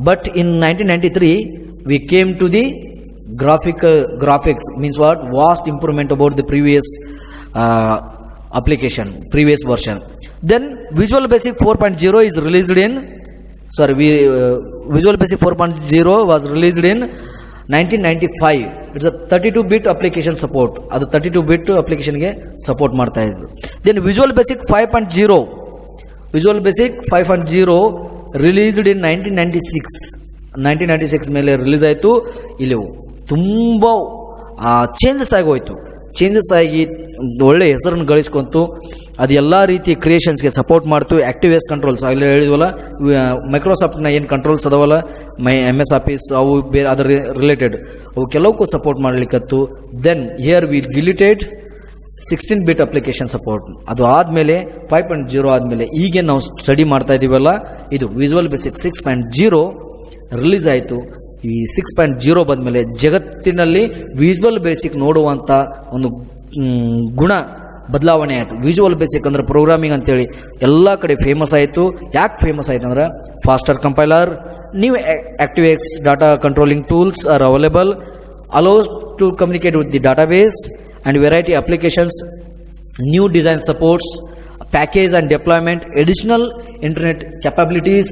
but in 1993 we came to the graphics. Means what? Vast improvement about the previous application, previous version. Then Visual Basic 4.0 is released in Visual Basic 4.0 was released in 1995. It's a 32-bit application support. ಅದು 32-bit ಅಪ್ಲಿಕೇಶನ್ಗೆ support ಮಾಡ್ತಾ ಇದ್ರು. Then Visual Basic 5.0 released in 1996 ಮೇಲೆ release ಆಯಿತು. ಇಲ್ಲಿ ತುಂಬ changes ಆಗಿ ಒಳ್ಳೆ ಹೆಸರನ್ನು ಗಳಿಸ್ಕೊಂತು. ಅದು ಎಲ್ಲ ರೀತಿಯ ಕ್ರಿಯೇಷನ್ಸ್ಗೆ ಸಪೋರ್ಟ್ ಮಾಡ್ತು. ಆಕ್ಟಿವೇಸ್ ಕಂಟ್ರೋಲ್ಸ್ ಅಲ್ಲಿ ಹೇಳಿದ್ವಲ್ಲ, ಮೈಕ್ರೋಸಾಫ್ಟ್ನ ಏನು ಕಂಟ್ರೋಲ್ಸ್ ಅದಾವಲ್ಲ, MS ಆಫೀಸ್ ಅವು ಬೇರೆ ಅದರ ರಿಲೇಟೆಡ್ ಅವಕ್ಕೆಲ್ಲವಕ್ಕೂ ಸಪೋರ್ಟ್ ಮಾಡ್ಲಿಕ್ಕತ್ತು. Then here we deleted 16-bit application support. ಅದು ಆದಮೇಲೆ 5.0 ಆದಮೇಲೆ ಈಗ ನಾವು ಸ್ಟಡಿ ಮಾಡ್ತಾ ಇದ್ದೀವಲ್ಲ, ಇದು ವಿಜುವಲ್ ಬೇಸಿಕ್ 6.0 ರಿಲೀಸ್ ಆಯಿತು. ಈ 6.0 ಬಂದಮೇಲೆ ಜಗತ್ತಿನಲ್ಲಿ ವಿಜುವಲ್ ಬೇಸಿಕ್ ನೋಡುವಂಥ ಒಂದು ಗುಣ ಬದಲಾವಣೆ ಆಯಿತು. ವಿಜುವಲ್ ಬೇಸಿಕ್ ಅಂದ್ರೆ ಪ್ರೋಗ್ರಾಮಿಂಗ್ ಅಂತೇಳಿ ಎಲ್ಲ ಕಡೆ ಫೇಮಸ್ ಆಯಿತು. ಯಾಕೆ ಫೇಮಸ್ ಆಯ್ತು ಅಂದ್ರೆ faster compiler, new ActiveX data controlling tools are available, allows to communicate with the database and variety applications, new design supports, package and deployment, additional internet capabilities,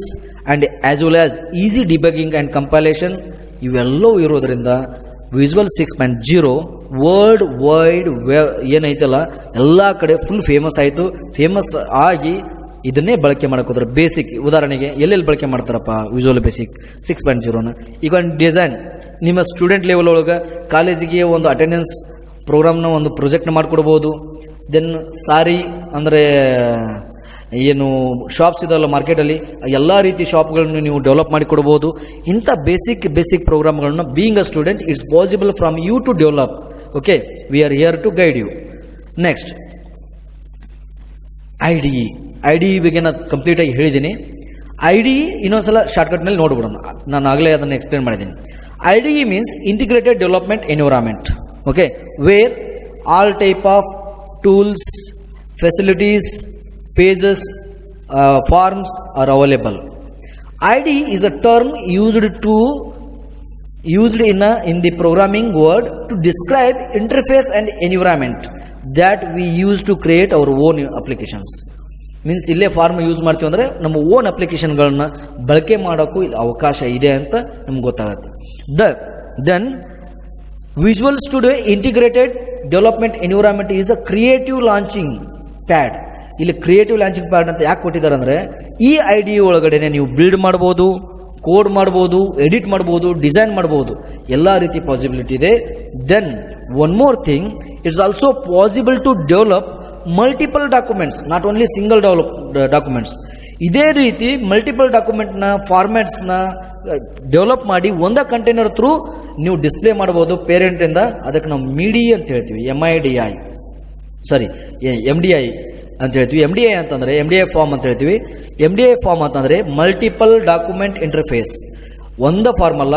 and as well as easy debugging and compilation. ಇವೆಲ್ಲವೂ ಇರೋದ್ರಿಂದ visual 6.0 world wide ಏನೈತಲ್ಲ ಎಲ್ಲ ಕಡೆ full famous ಆಯಿತು. Famous ಆಗಿ ಇದನ್ನೇ ಬಳಕೆ ಮಾಡೋಕೋದ್ರೆ basic ಉದಾಹರಣೆಗೆ ಎಲ್ಲೆಲ್ಲಿ ಬಳಕೆ ಮಾಡ್ತಾರಪ್ಪ ವಿಜುವಲ್ ಬೇಸಿಕ್ 6.0ನ. ಈಗ ಒಂದು ಡಿಸೈನ್ ನಿಮ್ಮ ಸ್ಟೂಡೆಂಟ್ ಲೆವೆಲ್ ಒಳಗೆ ಕಾಲೇಜಿಗೆ ಒಂದು ಅಟೆಂಡೆನ್ಸ್ ಪ್ರೋಗ್ರಾಮ್ನ ಒಂದು ಪ್ರಾಜೆಕ್ಟ್ನ ಮಾಡಿಕೊಡ್ಬೋದು. ದೆನ್ ಸಾರಿ ಅಂದರೆ ಏನು ಶಾಪ್ಸ್ ಇದಾವಲ್ಲ ಮಾರ್ಕೆಟಲ್ಲಿ, ಎಲ್ಲ ರೀತಿ ಶಾಪ್ಗಳನ್ನು ನೀವು ಡೆವಲಪ್ ಮಾಡಿಕೊಡ್ಬೋದು. ಇಂಥ ಬೇಸಿಕ್ ಪ್ರೋಗ್ರಾಮ್ಗಳನ್ನ being a student it's possible from you to develop. Okay, we are here to guide you. Next I D ಬಗ್ಗೆ ನಾನು ಕಂಪ್ಲೀಟಾಗಿ ಹೇಳಿದ್ದೀನಿ. IDE ಇನ್ನೊಂದ್ಸಲ ಶಾರ್ಟ್ಕಟ್ನಲ್ಲಿ ನೋಡ್ಬಿಡೋಣ. ನಾನು ಆಗಲೇ ಅದನ್ನು ಎಕ್ಸ್ಪ್ಲೇನ್ ಮಾಡಿದ್ದೀನಿ. IDE means integrated development environment. Okay, where all type of tools, facilities, pages, forms are available. IDE is a term used in the programming world to describe interface and environment that we use to create our own applications. Means ಇಲ್ಲೇ form use ಮಾಡ್ತೀವಿ ಅಂದರೆ ನಮ್ಮ own ಅಪ್ಲಿಕೇಶನ್ಗಳನ್ನ ಬಳಕೆ ಮಾಡೋಕ್ಕೂ ಅವಕಾಶ ಇದೆ ಅಂತ ನಮ್ಗೆ ಗೊತ್ತಾಗುತ್ತೆ. Then Visual Studio Integrated Development Environment is a creative launching pad. ಇಲ್ಲಿ ಕ್ರಿಯೇಟಿವ್ ಲಾಂಚಿಂಗ್ ಪ್ಯಾಡ್ ಅಂತ ಯಾಕೆ ಕೊಟ್ಟಿದ್ದಾರೆ ಅಂದರೆ ಈ IDE ಒಳಗಡೆ ನೀವು ಬಿಲ್ಡ್ ಮಾಡ್ಬೋದು, ಕೋಡ್ ಮಾಡ್ಬೋದು, ಎಡಿಟ್ ಮಾಡ್ಬೋದು, ಡಿಸೈನ್ ಮಾಡ್ಬೋದು, ಎಲ್ಲ ರೀತಿ ಪಾಸಿಬಿಲಿಟಿ ಇದೆ. Then one more thing, it's also possible to develop multiple documents, not only single documents. ಇದೇ ರೀತಿ ಮಲ್ಟಿಪಲ್ ಡಾಕ್ಯುಮೆಂಟ್ನ ಫಾರ್ಮ್ಯಾಟ್ಸ್ನ ಡೆವಲಪ್ ಮಾಡಿ ಒಂದೇ ಕಂಟೈನರ್ ಥ್ರೂ ನೀವು ಡಿಸ್ಪ್ಲೇ ಮಾಡ್ಬೋದು ಪೇರೆಂಟಿಂದ. ಅದಕ್ಕೆ ನಾವು MIDI ಅಂತ ಹೇಳ್ತೀವಿ, MIDI. ಸಾರಿ MDI ಅಂತ ಹೇಳ್ತೀವಿ. MDI ಅಂತಂದರೆ MDI ಫಾರ್ಮ್ ಅಂತ ಹೇಳ್ತೀವಿ. MDI ಫಾರ್ಮ್ ಅಂತಂದರೆ ಮಲ್ಟಿಪಲ್ ಡಾಕ್ಯುಮೆಂಟ್ ಇಂಟರ್ಫೇಸ್. ಒಂದು ಫಾರ್ಮ್ ಅಲ್ಲ,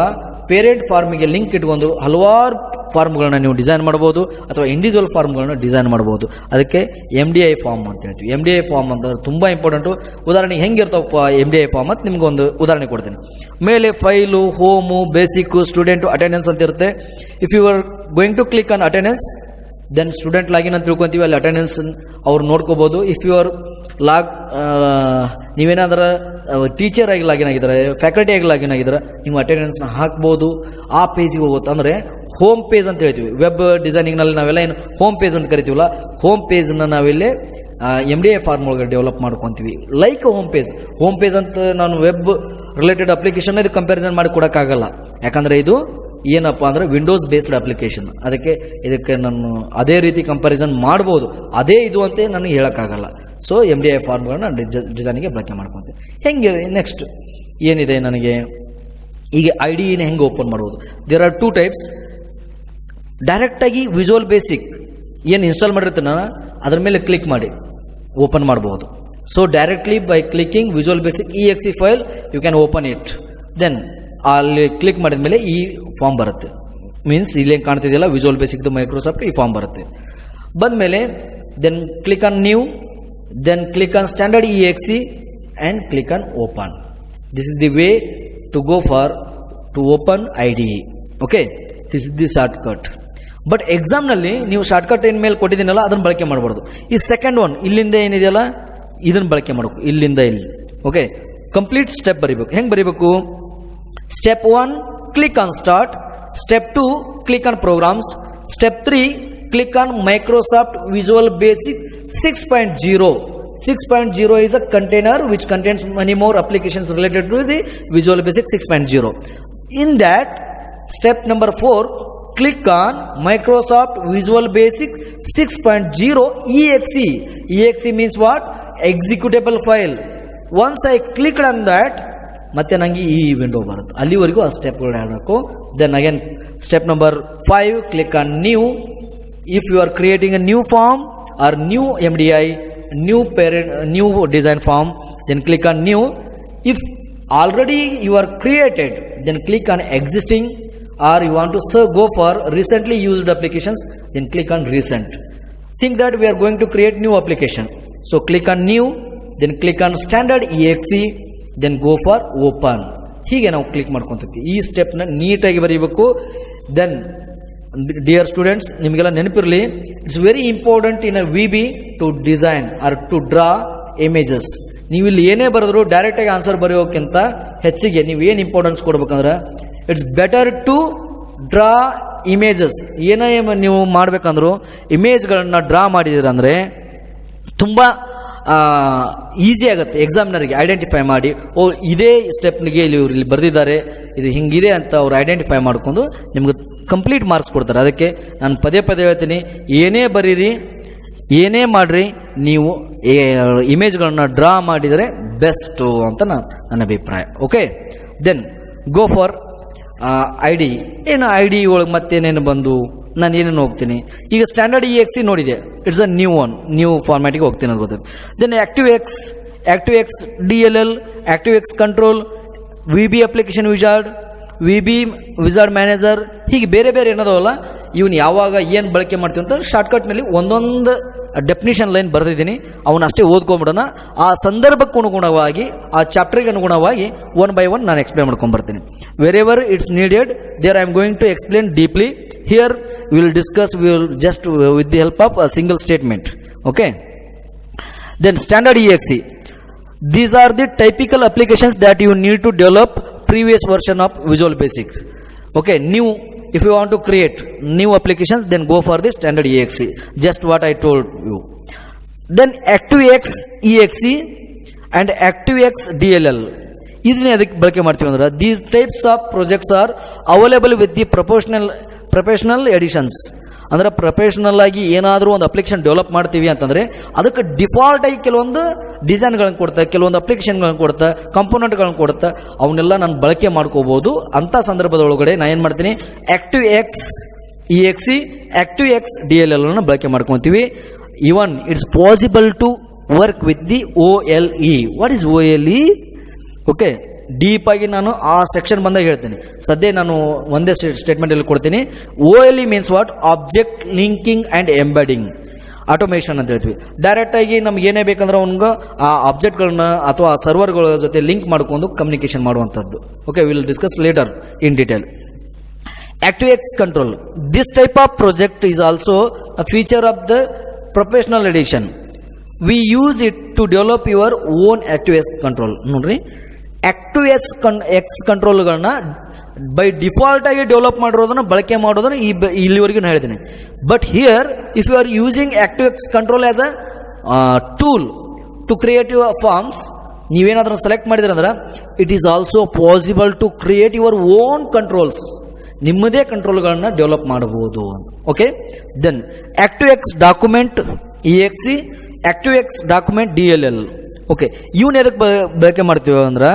ಪೇರೆಂಟ್ ಫಾರ್ಮಿಗೆ ಲಿಂಕ್ ಇಟ್ಕೊಂಡು ಹಲವಾರು ಫಾರ್ಮ್ಗಳನ್ನ ನೀವು ಡಿಸೈನ್ ಮಾಡ್ಬೋದು ಅಥವಾ ಇಂಡಿವಿಜುವಲ್ ಫಾರ್ಮ್ಗಳನ್ನ ಡಿಸೈನ್ ಮಾಡ್ಬೋದು. ಅದಕ್ಕೆ MDI ಫಾರ್ಮ್ ಅಂತ ಹೇಳ್ತೀವಿ. MDI ಫಾರ್ಮ್ ಅಂತಂದ್ರೆ ತುಂಬ ಇಂಪಾರ್ಟೆಂಟು. ಉದಾಹರಣೆಗೆ ಹೆಂಗಿರ್ತಾವಪ್ಪ MDI ಫಾರ್ಮ್ ಅಂತ ನಿಮ್ಗೊಂದು ಉದಾಹರಣೆ ಕೊಡ್ತೀನಿ. ಮೇಲೆ file, home, basic, student, attendance ಅಂತ ಇರುತ್ತೆ. If you are going to click on attendance, then student login ಅಂತ ತಿಳ್ಕೊತೀವಿ, ಅಲ್ಲಿ ಅಟೆಂಡೆನ್ಸ್ ಅವ್ರು ನೋಡ್ಕೋಬೋದು. ಇಫ್ ಯು ಆರ್ ನೀವೇನಾದ್ರೂ ಟೀಚರ್ ಆಗಿ ಲಾಗಿನ್ ಆಗಿದ್ದಾರೆ, ಫ್ಯಾಕಲ್ಟಿ ಆಗಿ ಲಾಗಿನ್ ಆಗಿದ್ದಾರೆ, ನೀವು ಅಟೆಂಡೆನ್ಸ್ನ ಹಾಕ್ಬೋದು. ಆ ಪೇಜಿಗೆ ಹೋಗುತ್ತೆ. ಅಂದರೆ ಹೋಮ್ ಪೇಜ್ ಅಂತ ಹೇಳ್ತೀವಿ. ವೆಬ್ ಡಿಸೈನಿಂಗ್ನಲ್ಲಿ ನಾವೆಲ್ಲ ಏನು ಹೋಮ್ ಪೇಜ್ ಅಂತ ಕರಿತೀವಲ್ಲ, ಹೋಮ್ ಪೇಜ್ನ ನಾವಿಲ್ಲಿ MDI ಫಾರ್ಮ್ ಒಳಗಡೆ ಡೆವಲಪ್ ಮಾಡ್ಕೊತೀವಿ. ಲೈಕ್ ಹೋಮ್ ಪೇಜ್ ಅಂತ ನಾನು ವೆಬ್ ರಿಲೇಟೆಡ್ ಅಪ್ಲಿಕೇಶನ್ ಇದು ಕಂಪ್ಯಾರಿಸನ್ ಮಾಡಿ ಕೊಡೋಕ್ಕಾಗಲ್ಲ. ಯಾಕಂದರೆ ಇದು ಏನಪ್ಪ ಅಂದರೆ ವಿಂಡೋಸ್ ಬೇಸ್ಡ್ ಅಪ್ಲಿಕೇಶನ್. ಇದಕ್ಕೆ ನಾನು ಅದೇ ರೀತಿ ಕಂಪ್ಯಾರಿಸನ್ ಮಾಡ್ಬೋದು, ಅದೇ ಇದು ಅಂತ ನನಗೆ ಹೇಳೋಕ್ಕಾಗಲ್ಲ. ಸೊ MDI ಫಾರ್ಮ್ಗಳನ್ನ ಡಿಸೈನಿಗೆ ಬಳಕೆ ಮಾಡ್ಕೊತೀನಿ. ಹೆಂಗೆ ನೆಕ್ಸ್ಟ್ ಏನಿದೆ ನನಗೆ ಈಗ IDEನ ಹೆಂಗೆ ಓಪನ್ ಮಾಡ್ಬೋದು? There are 2 types. ಡೈರೆಕ್ಟಾಗಿ ವಿಜುವಲ್ ಬೇಸಿಕ್ ಏನು ಇನ್ಸ್ಟಾಲ್ ಮಾಡಿರ್ತೀನಿ ನಾನು ಅದ್ರ ಮೇಲೆ ಕ್ಲಿಕ್ ಮಾಡಿ ಓಪನ್ ಮಾಡಬಹುದು. So directly by clicking Visual Basic exe file you can open it. Then ಅಲ್ಲಿ ಕ್ಲಿಕ್ ಮಾಡಿದ ಮೇಲೆ ಈ ಫಾರ್ಮ್ ಬರುತ್ತೆ. ಮೀನ್ಸ್ ಇಲ್ಲೇನು ಕಾಣ್ತಿದೆಯಲ್ಲ ವಿಜುವಲ್ ಬೇಸಿಕ್ದು ಮೈಕ್ರೋಸಾಫ್ಟ್, ಈ ಫಾರ್ಮ್ ಬರುತ್ತೆ. ಬಂದಮೇಲೆ then click on new, then click on standard exe and click on open. This is the way to go for to open IDE. Okay, this is the shortcut. But ಎಕ್ಸಾಮ್ನಲ್ಲಿ ನೀವು shortcut ಏನು ಮೇಲೆ ಕೊಟ್ಟಿದ್ದೀನಲ್ಲ ಅದನ್ನು ಬಳಕೆ ಮಾಡಬಾರ್ದು. ಈ second one ಇಲ್ಲಿಂದ ಏನಿದೆಯಲ್ಲ ಇದನ್ನು ಬಳಕೆ ಮಾಡಬೇಕು. ಇಲ್ಲಿಂದ ಇಲ್ಲಿ ಓಕೆ ಕಂಪ್ಲೀಟ್ ಸ್ಟೆಪ್ ಬರೀಬೇಕು. ಹೆಂಗೆ ಬರೀಬೇಕು? Step 1 click on start, step 2 click on programs, step 3 click on Microsoft Visual Basic 6.0. 6.0 is a container which contains many more applications related to the Visual Basic 6.0. In that, step number 4, click on Microsoft Visual Basic 6.0 exe. Exe means what? Executable file. Once I clicked on that, ಮತ್ತೆ ನನಗೆ ಈ window ಬರುತ್ತೆ. ಅಲ್ಲಿವರೆಗೂ ಆ ಸ್ಟೆಪ್ಗಳು ಹೇಳಬೇಕು. Then again step number 5, click on new. If you are creating a new form or new MDI, new design form, then click on new. If already you are created, then click on existing, or you want to go for recently used applications, then click on recent. Think that we are going to create new application. So click on new, then click on standard exe, then go for open. ಹೀಗೆ ನಾವು click ಮಾಡ್ಕೊಂತೀವಿ. ಈ ಸ್ಟೆಪ್ನ ನೀಟಾಗಿ ಬರೀಬೇಕು. Then dear students, ನಿಮಗೆಲ್ಲ ನೆನಪಿರಲಿ, it's very important in a VB to design or to draw images. ನೀವು ಇಲ್ಲಿ ಏನೇ ಬರೆದ್ರು ಡೈರೆಕ್ಟಾಗಿ ಆನ್ಸರ್ ಬರೆಯೋಕ್ಕಿಂತ ಹೆಚ್ಚಿಗೆ ನೀವು ಏನು ಇಂಪಾರ್ಟೆನ್ಸ್ ಕೊಡ್ಬೇಕಂದ್ರೆ it's better to draw images. ಏನೇ ನೀವು ಮಾಡ್ಬೇಕಂದ್ರು ಇಮೇಜ್ಗಳನ್ನ ಡ್ರಾ ಮಾಡಿದಿರಂದರೆ ತುಂಬ ಈಸಿ ಆಗುತ್ತೆ ಎಕ್ಸಾಮಿನರ್ಗೆ ಐಡೆಂಟಿಫೈ ಮಾಡಿ, ಓ ಇದೇ ಸ್ಟೆಪ್ನಿಗೆ ಇಲ್ಲಿ ಬರೆದಿದ್ದಾರೆ, ಇದು ಹಿಂಗಿದೆ ಅಂತ ಅವ್ರು ಐಡೆಂಟಿಫೈ ಮಾಡಿಕೊಂಡು ನಿಮ್ಗೆ ಕಂಪ್ಲೀಟ್ ಮಾರ್ಕ್ಸ್ ಕೊಡ್ತಾರೆ. ಅದಕ್ಕೆ ನಾನು ಪದೇ ಪದೇ ಹೇಳ್ತೀನಿ, ಏನೇ ಬರೀರಿ ಏನೇ ಮಾಡಿರಿ, ನೀವು ಇಮೇಜ್ಗಳನ್ನ ಡ್ರಾ ಮಾಡಿದರೆ ಬೆಸ್ಟು ಅಂತ ನನ್ನ ಅಭಿಪ್ರಾಯ. Okay, then go for IDE. ಏನು IDE ಒಳಗೆ ಮತ್ತೇನೇನು ಬಂದು ನಾನು ಏನೇನು ಹೋಗ್ತೀನಿ. ಈಗ ಸ್ಟ್ಯಾಂಡರ್ಡ್ exe ನೋಡಿದೆ, ಇಟ್ಸ್ ಅ ನ್ಯೂ ಫಾರ್ಮ್ಯಾಟಿಗೆ ಹೋಗ್ತೀನಿ ಅಂತ ಗೊತ್ತಿದೆ. Then ActiveX DLL, ActiveX control, VB application wizard, VB wizard manager, ಹೀಗೆ ಬೇರೆ ಬೇರೆ ಏನದವಲ್ಲ, ಇವನು ಯಾವಾಗ ಏನು ಬಳಕೆ ಮಾಡ್ತೀವಿ ಅಂತ ಶಾರ್ಟ್ಕಟ್ನಲ್ಲಿ ಒಂದೊಂದು ಡೆಫಿನಿಷನ್ ಲೈನ್ ಬರೆದಿದ್ದೀನಿ. ಅವನ್ನ ಅಷ್ಟೇ ಓದ್ಕೊಂಡ್ಬಿಡೋಣ. ಆ ಸಂದರ್ಭಕ್ಕೆ ಅನುಗುಣವಾಗಿ, ಆ ಚಾಪ್ಟರ್ಗೆ ಅನುಗುಣವಾಗಿ 1 by 1 ನಾನು ಎಕ್ಸ್ಪ್ಲೇನ್ ಮಾಡ್ಕೊಂಡ್ಬರ್ತೀನಿ. Wherever it's needed there I am going to explain deeply. Here we will discuss just with the help of a single statement. Okay, then standard exe. These are the typical applications that you need to develop previous version of Visual Basic. Okay, new, if you want to create new applications, then go for the standard exe, just what I told you. Then ActiveX exe and ActiveX DLL, ಇದನ್ನೇ ಅದಕ್ಕೆ ಬಳಕೆ ಮಾಡ್ತೀವಿ ಅಂದ್ರೆ, these types of projects are available with the professional editions. ಅಂದರೆ professional ಆಗಿ ಏನಾದರೂ ಒಂದು application develop ಮಾಡ್ತೀವಿ ಅಂತಂದರೆ ಅದಕ್ಕೆ ಡಿಫಾಲ್ಟ್ ಆಗಿ ಕೆಲವೊಂದು ಡಿಸೈನ್ಗಳನ್ನು ಕೊಡ್ತಾ, ಕೆಲವೊಂದು ಅಪ್ಲಿಕೇಶನ್ಗಳನ್ನು ಕೊಡ್ತಾ, ಕಂಪೋನೆಂಟ್ಗಳನ್ನು ಕೊಡ್ತಾ, ಅವನ್ನೆಲ್ಲ ನಾನು ಬಳಕೆ ಮಾಡ್ಕೋಬೋದು. ಅಂಥ ಸಂದರ್ಭದೊಳಗಡೆ ನಾನು ಏನು ಮಾಡ್ತೀನಿ, ActiveX exe, ActiveX DLL ಅನ್ನು ಬಳಕೆ ಮಾಡ್ಕೊತೀವಿ. even it's possible to work with the OLE. What is OLE? Okay, deep ಆಗಿ ನಾನು ಆ ಸೆಕ್ಷನ್ ಬಂದಾಗ ಹೇಳ್ತೀನಿ. ಸದ್ಯ ನಾನು ಒಂದೇ ಸ್ಟೇಟ್ಮೆಂಟ್ ಅಲ್ಲಿ ಕೊಡ್ತೀನಿ. OLE means what? Object linking and embedding automation ಅಂತ ಹೇಳ್ತೀವಿ. ಡೈರೆಕ್ಟ್ ಆಗಿ ನಮ್ಗೆ ಏನೇ ಬೇಕಂದ್ರೆ ಅವ್ನಿಗೆ ಆ ಆಬ್ಜೆಕ್ಟ್ಗಳನ್ನ ಅಥವಾ ಸರ್ವರ್ಗಳ ಜೊತೆ ಲಿಂಕ್ ಮಾಡ್ಕೊಂಡು ಕಮ್ಯುನಿಕೇಶನ್ ಮಾಡುವಂಥದ್ದು. Okay, will discuss litre in detail. ActiveX control. This type of project is also a feature of the professional edition. We use it to develop your own ActiveX control. ನೋಡ್ರಿ, ActiveX ಕಂಟ್ರೋಲ್ಗಳನ್ನ by default ಆಗಿ develop ಮಾಡಿರೋದನ್ನ ಬಳಕೆ ಮಾಡೋದನ್ನ ಇಲ್ಲಿವರೆಗೂ ನಾನು ಹೇಳಿದ್ದೀನಿ. But here if you are using ActiveX control as a tool to create your forms, ನೀವೇನಾದ್ರೂ ಸೆಲೆಕ್ಟ್ ಮಾಡಿದ್ರೆ ಅಂದ್ರೆ it is also possible to create your own controls. ನಿಮ್ಮದೇ ಕಂಟ್ರೋಲ್ಗಳನ್ನ ಡೆವಲಪ್ ಮಾಡಬಹುದು. Okay, then ActiveX document EXE, ActiveX document DLL. Okay, ಇವನ್ ಎದಕ್ಕೆ ಬಳಕೆ ಮಾಡ್ತೀವಿ ಅಂದ್ರೆ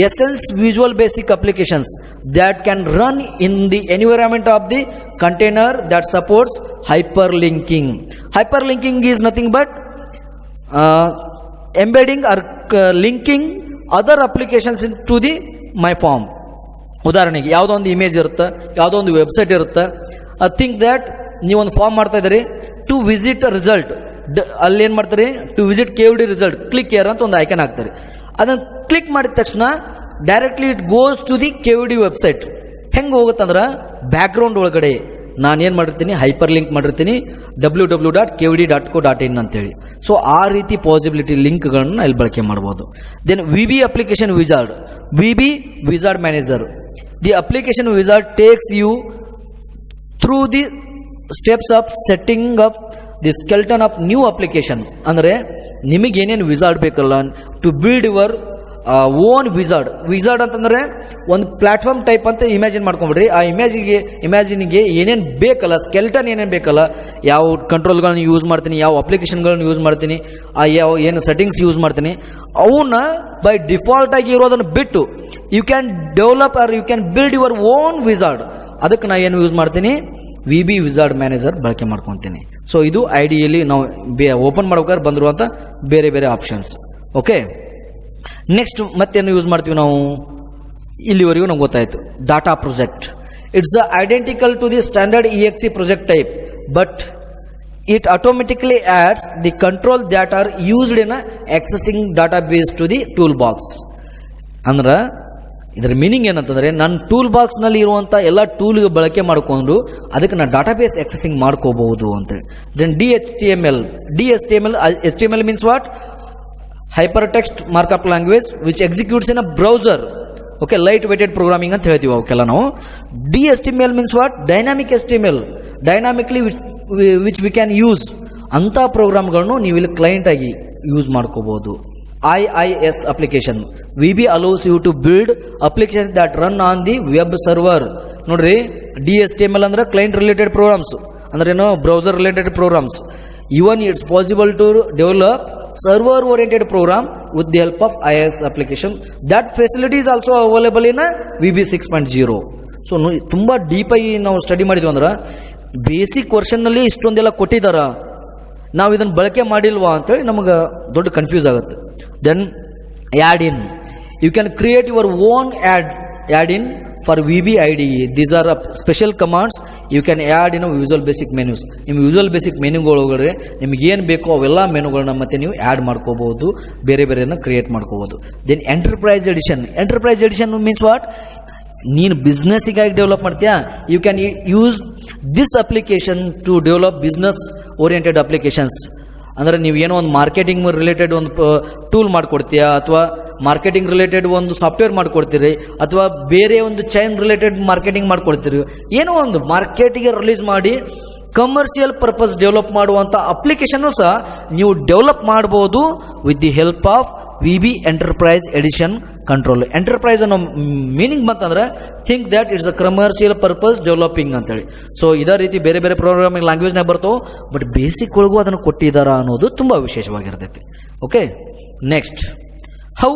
essence visual basic applications that can run in the environment of the container that supports hyperlinking. Hyperlinking is nothing but embedding or linking other applications into the my form. ಉದಾಹರಣೆಗೆ ಯಾವುದೋ ಒಂದು image ಇರುತ್ತೆ, ಯಾವುದೋ ಒಂದು ವೆಬ್ಸೈಟ್ ಇರುತ್ತೆ. Think that ನೀವೊಂದು form ಮಾಡ್ತಾ ಇದ್ದೀರಿ ಟು ವಿಸಿಟ್ ರಿಸಲ್ಟ್. ಅಲ್ಲಿ ಏನು ಮಾಡ್ತಾರೆ? To visit KVD result, click here ಅಂತ ಒಂದು ಐಕನ್ ಹಾಕ್ತಾರೆ. ಅದನ್ನು ಕ್ಲಿಕ್ ಮಾಡಿದ ತಕ್ಷಣ directly it goes to the KVD website. ಹೆಂಗೆ ಹೋಗುತ್ತಂದ್ರೆ ಬ್ಯಾಕ್ಗ್ರೌಂಡ್ ಒಳಗಡೆ ನಾನು ಏನು ಮಾಡಿರ್ತೀನಿ? ಹೈಪರ್ ಲಿಂಕ್ ಮಾಡಿರ್ತೀನಿ www.kvd.co.in ಅಂತೇಳಿ. ಸೊ ಆ ರೀತಿ ಪಾಸಿಬಿಲಿಟಿ ಲಿಂಕ್ಗಳನ್ನ ಇಲ್ಲಿ ಬಳಕೆ ಮಾಡ್ಬೋದು. Then VB application wizard. VB wizard manager. The application wizard takes you through the steps of setting up the skeleton of new application. ಅಂದರೆ ನಿಮಗೆ ಏನೇನು ವಿಜಾರ್ಡ್ ಬೇಕಲ್ಲ to build your own wizard. Wizard ಅಂತಂದ್ರೆ ಒಂದು platform type ಅಂತ imagine ಮಾಡ್ಕೊಂಡ್ಬಿಡ್ರಿ. ಆ ಇಮ್ಯಾಜಿನ್ಗೆ ಏನೇನು ಬೇಕಲ್ಲ, ಸ್ಕೆಲ್ಟನ್ ಏನೇನು ಬೇಕಲ್ಲ, ಯಾವ ಕಂಟ್ರೋಲ್ಗಳನ್ನ ಯೂಸ್ ಮಾಡ್ತೀನಿ, ಯಾವ ಅಪ್ಲಿಕೇಶನ್ಗಳನ್ನ ಯೂಸ್ ಮಾಡ್ತೀನಿ, ಯಾವ ಏನು ಸೆಟ್ಟಿಂಗ್ಸ್ ಯೂಸ್ ಮಾಡ್ತೀನಿ, ಅವನ್ನ ಬೈ ಡಿಫಾಲ್ಟ್ ಆಗಿ ಇರೋದನ್ನು ಬಿಟ್ಟು you can develop or you can build your own wizard. ಅದಕ್ಕೆ ನಾ ಏನು ಯೂಸ್ ಮಾಡ್ತೀನಿ? VB ವಿಜಾರ್ಡ್ ಮ್ಯಾನೇಜರ್ ಬಳಕೆ ಮಾಡ್ಕೊತೀನಿ. ಸೊ ಇದು ಐಡಿಯಲ್ಲಿ ನಾವು ಓಪನ್ ಮಾಡ್ಬೇಕಾದ್ರೆ ಬಂದಿರುವಂಥ ಬೇರೆ ಬೇರೆ ಆಪ್ಷನ್ಸ್. ಓಕೆ, ನೆಕ್ಸ್ಟ್ ಮತ್ತೇನು ಯೂಸ್ ಮಾಡ್ತೀವಿ ನಾವು? ಇಲ್ಲಿವರೆಗೂ ನಮ್ಗೆ ಗೊತ್ತಾಯಿತು. Data project. It's identical to the standard EXE project type, but it automatically adds the control that are used in accessing database to the tool box. ಅಂದ್ರೆ ಇದರ meaning ಏನಂತಂದ್ರೆ ನನ್ನ ಟೂಲ್ ಬಾಕ್ಸ್ನಲ್ಲಿ ಇರುವಂಥ ಎಲ್ಲ ಟೂಲ್ಗೆ ಬಳಕೆ ಮಾಡಿಕೊಂಡು ಅದಕ್ಕೆ ನಾನು ಡಾಟಾಬೇಸ್ ಆಕ್ಸೆಸಿಂಗ್ ಮಾಡ್ಕೋಬಹುದು ಅಂತೇಳಿ. Then HTML means what? Hypertext markup language which executes in a browser. Okay, light weighted programming ಅಂತ ಹೇಳ್ತೀವಿ ಅವಕ್ಕೆಲ್ಲ ನಾವು. DHTML means what? Dynamic HTML, dynamically which we can use. ಅಂಥ ಪ್ರೋಗ್ರಾಮ್ಗಳನ್ನು ನೀವು ಇಲ್ಲಿ ಕ್ಲೈಂಟ್ ಆಗಿ ಯೂಸ್ ಮಾಡ್ಕೋಬಹುದು. IIS application. VB allows you to build applications that run on the web server. ನೋಡ್ರಿ, DHTML ಅಂದ್ರೆ ಕ್ಲೈಂಟ್ ರಿಲೇಟೆಡ್ ಪ್ರೋಗ್ರಾಮ್ಸ್, ಅಂದ್ರೆ ಏನೋ browser related programs. Even it's possible to develop server oriented program with the help of IIS application. That facility is also available in VB 6.0. So ತುಂಬಾ deep ಆಗಿ ನಾವು study ಮಾಡಿದ್ವಿ ಅಂದ್ರೆ basic version ನಲ್ಲಿ ಇಷ್ಟೊಂದೆಲ್ಲ ಕೊಟ್ಟಿದಾರ, ನಾವು ಇದನ್ನ ಬಳಕೆ ಮಾಡಿಲ್ವಾ ಅಂತೇಳಿ ನಮಗೆ ದೊಡ್ಡ ಕನ್ಫ್ಯೂಸ್ ಆಗುತ್ತೆ. Then add in. You can create your own add in for VB IDE. These are special commands you can add in visual Basic menus. ನಿಮ್ಮ ವಿಜುವಲ್ ಬೇಸಿಕ್ ಮೆನ್ಯೂಗಳೊಳಗಡೆ ನಿಮ್ಗೆ ಏನು ಬೇಕೋ ಅವೆಲ್ಲ ಮೆನುಗಳನ್ನ ಮತ್ತೆ ನೀವು ಆ್ಯಡ್ ಮಾಡ್ಕೋಬಹುದು, ಬೇರೆ ಬೇರೆನ ಕ್ರಿಯೇಟ್ ಮಾಡ್ಕೋಬಹುದು. Then enterprise edition. Enterprise edition means what? ನೀನು ಬಿಸ್ನೆಸ್ಸಿಗಾಗಿ ಡೆವಲಪ್ ಮಾಡ್ತೀಯಾ, you can use this application to develop business oriented applications. ಅಂದರೆ ನೀವು ಏನೋ ಒಂದು ಮಾರ್ಕೆಟಿಂಗ್ ರಿಲೇಟೆಡ್ ಒಂದು ಟೂಲ್ ಮಾಡ್ಕೊಡ್ತೀಯಾ, ಅಥವಾ ಮಾರ್ಕೆಟಿಂಗ್ ರಿಲೇಟೆಡ್ ಒಂದು ಸಾಫ್ಟ್ವೇರ್ ಮಾಡ್ಕೊಡ್ತೀರಿ, ಅಥವಾ ಬೇರೆ ಒಂದು ಚೈನ್ ರಿಲೇಟೆಡ್ ಮಾರ್ಕೆಟಿಂಗ್ ಮಾಡ್ಕೊಡ್ತೀರಿ, ಏನೋ ಒಂದು ಮಾರ್ಕೆಟಿಗೆ ರಿಲೀಸ್ ಮಾಡಿ ಕಮರ್ಷಿಯಲ್ ಪರ್ಪಸ್ ಡೆವಲಪ್ ಮಾಡುವಂಥ ಅಪ್ಲಿಕೇಶನ್ ಸಹ ನೀವು ಡೆವಲಪ್ ಮಾಡಬಹುದು with the help of VB enterprise edition control. Enterprise ಅನ್ನೋ ಮೀನಿಂಗ್ ಬಂತಂದ್ರೆ think that it's a commercial purpose developing ಅಂತೇಳಿ. ಸೊ ಇದೇ ರೀತಿ ಬೇರೆ ಬೇರೆ ಪ್ರೋಗ್ರಾಮಿಂಗ್ ಲ್ಯಾಂಗ್ವೇಜ್ನಾಗ ಬರ್ತಾವೆ, ಬಟ್ ಬೇಸಿಕ್ ಒಳಗೂ ಅದನ್ನು ಕೊಟ್ಟಿದ್ದಾರ ಅನ್ನೋದು ತುಂಬ ವಿಶೇಷವಾಗಿರ್ತೈತಿ. Okay, next how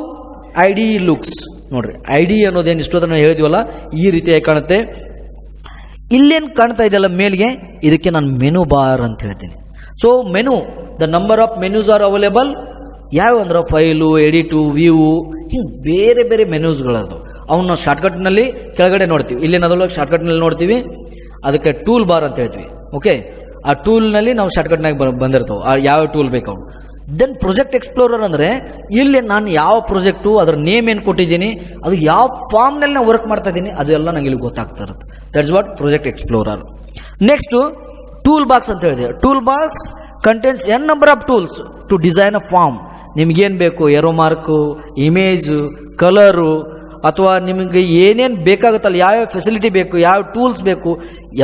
IDE looks. ನೋಡ್ರಿ, IDE ಅನ್ನೋದೇನು ಇಷ್ಟೊತ್ತ ನಾವು ಹೇಳಿದ್ವಲ್ಲ ಈ ರೀತಿಯಾಗಿ ಕಾಣುತ್ತೆ. ಇಲ್ಲೇನು ಕಾಣ್ತಾ ಇದೆಯಲ್ಲ ಮೇಲ್ಗೆ, ಇದಕ್ಕೆ ನಾನು ಮೆನು ಬಾರ್ ಅಂತ ಹೇಳ್ತೀನಿ. So menu, the number of ಮೆನ್ಯೂಸ್ are available. ಯಾವ ಅಂದ್ರೆ ಫೈಲು, ಎಡಿಟು, ವ್ಯೂ, ಹಿಂಗೆ ಬೇರೆ ಬೇರೆ ಮೆನ್ಯೂಸ್ಗಳದು. ಅವನ್ನ ಶಾರ್ಟ್ಕಟ್ನಲ್ಲಿ ಕೆಳಗಡೆ ನೋಡ್ತೀವಿ. ಇಲ್ಲೇನದ್ರೊಳಗೆ ಶಾರ್ಟ್ಕಟ್ನಲ್ಲಿ ನೋಡ್ತೀವಿ, ಅದಕ್ಕೆ ಟೂಲ್ ಬಾರ್ ಅಂತ ಹೇಳ್ತೀವಿ. ಓಕೆ, ಆ ಟೂಲ್ನಲ್ಲಿ ನಾವು ಶಾರ್ಟ್ಕಟ್ನಾಗ ಬಂದಿರ್ತಾವೆ, ಯಾವ ಟೂಲ್ ಬೇಕು ಅವ್ನು. ದೆನ್ ಪ್ರೊಜೆಕ್ಟ್ ಎಕ್ಸ್ಪ್ಲೋರರ್ ಅಂದರೆ ಇಲ್ಲಿ ನಾನು ಯಾವ ಪ್ರಾಜೆಕ್ಟು, ಅದರ ನೇಮ್ ಏನು ಕೊಟ್ಟಿದ್ದೀನಿ, ಅದು ಯಾವ ಫಾರ್ಮ್ನಲ್ಲಿ ನಾನು ವರ್ಕ್ ಮಾಡ್ತಾ ಇದ್ದೀನಿ, ಅದೆಲ್ಲ ನಂಗೆ ಇಲ್ಲಿ ಗೊತ್ತಾಗ್ತಾ ಇರುತ್ತೆ. That's what project explorer. Next tool box ಅಂತ ಹೇಳಿದೆ. Tool box contents n number of tools to design a form. ನಿಮ್ಗೇನು ಬೇಕು, ಏರೋ ಮಾರ್ಕು, ಇಮೇಜು, ಕಲರು, ಅಥವಾ ನಿಮಗೆ ಏನೇನು ಬೇಕಾಗುತ್ತಲ್ಲ, ಯಾವ್ಯಾವ ಫೆಸಿಲಿಟಿ ಬೇಕು, ಯಾವ ಟೂಲ್ಸ್ ಬೇಕು,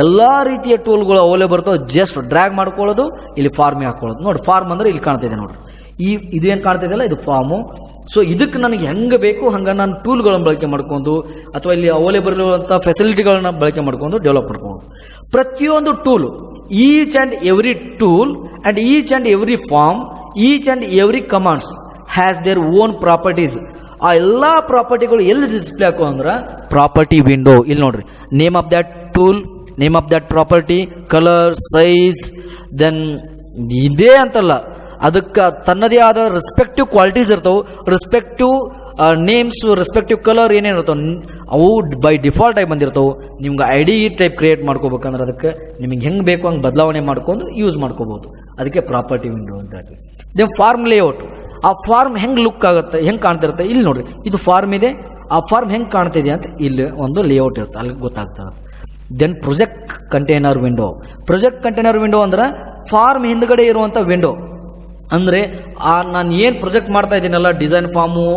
ಎಲ್ಲ ರೀತಿಯ ಟೂಲ್ಗಳು ಅವೈಲೇಬಲ್ ಇರ್ತವೆ. ಜಸ್ಟ್ ಡ್ರ್ಯಾಗ್ ಮಾಡ್ಕೊಳ್ಳೋದು, ಇಲ್ಲಿ ಫಾರ್ಮಿಗೆ ಹಾಕೊಳ್ಳೋದು. ನೋಡಿ, ಫಾರ್ಮ್ ಅಂದ್ರೆ ಇಲ್ಲಿ ಕಾಣ್ತಿದೆ ನೋಡ್ರಿ, ಇದೇನು ಕಾಣ್ತಿದೆಯಲ್ಲ ಇದು ಫಾರ್ಮು. ಸೊ ಇದಕ್ಕೆ ನನಗೆ ಹೆಂಗೆ ಬೇಕು ಹಂಗೆ ನಾನು ಟೂಲ್ಗಳನ್ನು ಬಳಕೆ ಮಾಡ್ಕೊಂಡು, ಅಥವಾ ಇಲ್ಲಿ ಅವೈಲೇಬಲ್ ಇರುವಂಥ ಫೆಸಿಲಿಟಿಗಳನ್ನ ಬಳಕೆ ಮಾಡ್ಕೊಂಡು ಡೆವಲಪ್ ಮಾಡ್ಕೊಂಡು, ಪ್ರತಿಯೊಂದು tool, each and every tool and each and every form, each and every commands has their own properties. ಆ ಎಲ್ಲ ಪ್ರಾಪರ್ಟಿಗಳು ಎಲ್ಲಿ ಡಿಸ್ಪ್ಲೇ ಹಾಕೋ ಅಂದ್ರೆ ಪ್ರಾಪರ್ಟಿ ವಿಂಡೋ. ಇಲ್ಲಿ ನೋಡ್ರಿ, name of that tool, name of that property, colour, size, then ಇದೇ ಅಂತಲ್ಲ, ಅದಕ್ಕೆ ತನ್ನದೇ ಆದ ರೆಸ್ಪೆಕ್ಟಿವ್ ಕ್ವಾಲಿಟೀಸ್ ಇರ್ತಾವೆ, ರೆಸ್ಪೆಕ್ಟಿವ್ ನೇಮ್ಸ್, ರೆಸ್ಪೆಕ್ಟಿವ್ ಕಲರ್ ಏನೇನು ಇರ್ತಾವೆ ಅವು ಬೈ ಡಿಫಾಲ್ಟ್ ಆಗಿ ಬಂದಿರ್ತಾವೆ. ನಿಮ್ಗೆ ID ಟೈಪ್ ಕ್ರಿಯೇಟ್ ಮಾಡ್ಕೋಬೇಕಂದ್ರೆ ಅದಕ್ಕೆ ನಿಮಗೆ ಹೆಂಗೆ ಬೇಕು ಹಂಗೆ ಬದಲಾವಣೆ ಮಾಡ್ಕೊಂಡು ಯೂಸ್ ಮಾಡ್ಕೋಬಹುದು. ಅದಕ್ಕೆ ಪ್ರಾಪರ್ಟಿ ವಿಂಡೋ ಅಂತ ಹೇಳಿ. ದೆನ್ ಫಾರ್ಮ್ ಲೇಔಟ್, ಆ ಫಾರ್ಮ್ ಹೆಂಗೆ ಲುಕ್ ಆಗುತ್ತೆ, ಹೆಂಗೆ ಕಾಣ್ತಿರುತ್ತೆ, ಇಲ್ಲಿ ನೋಡ್ರಿ, ಇದು ಫಾರ್ಮ್ ಇದೆ, ಆ ಫಾರ್ಮ್ ಹೆಂಗೆ ಕಾಣ್ತಿದೆ ಅಂತ ಇಲ್ಲಿ ಒಂದು ಲೇಔಟ್ ಇರುತ್ತೆ, ಅಲ್ಲಿ ಗೊತ್ತಾಗ್ತದೆ. Then project container window. Project container window ಅಂದ್ರೆ ಫಾರ್ಮ್ ಹಿಂದ್ಗಡೆ ಇರುವಂಥ ವಿಂಡೋ. ಅಂದರೆ ನಾನು ಏನು ಪ್ರೊಜೆಕ್ಟ್ ಮಾಡ್ತಾ ಇದ್ದೀನಲ್ಲ, ಡಿಸೈನ್ ಫಾರ್ಮು,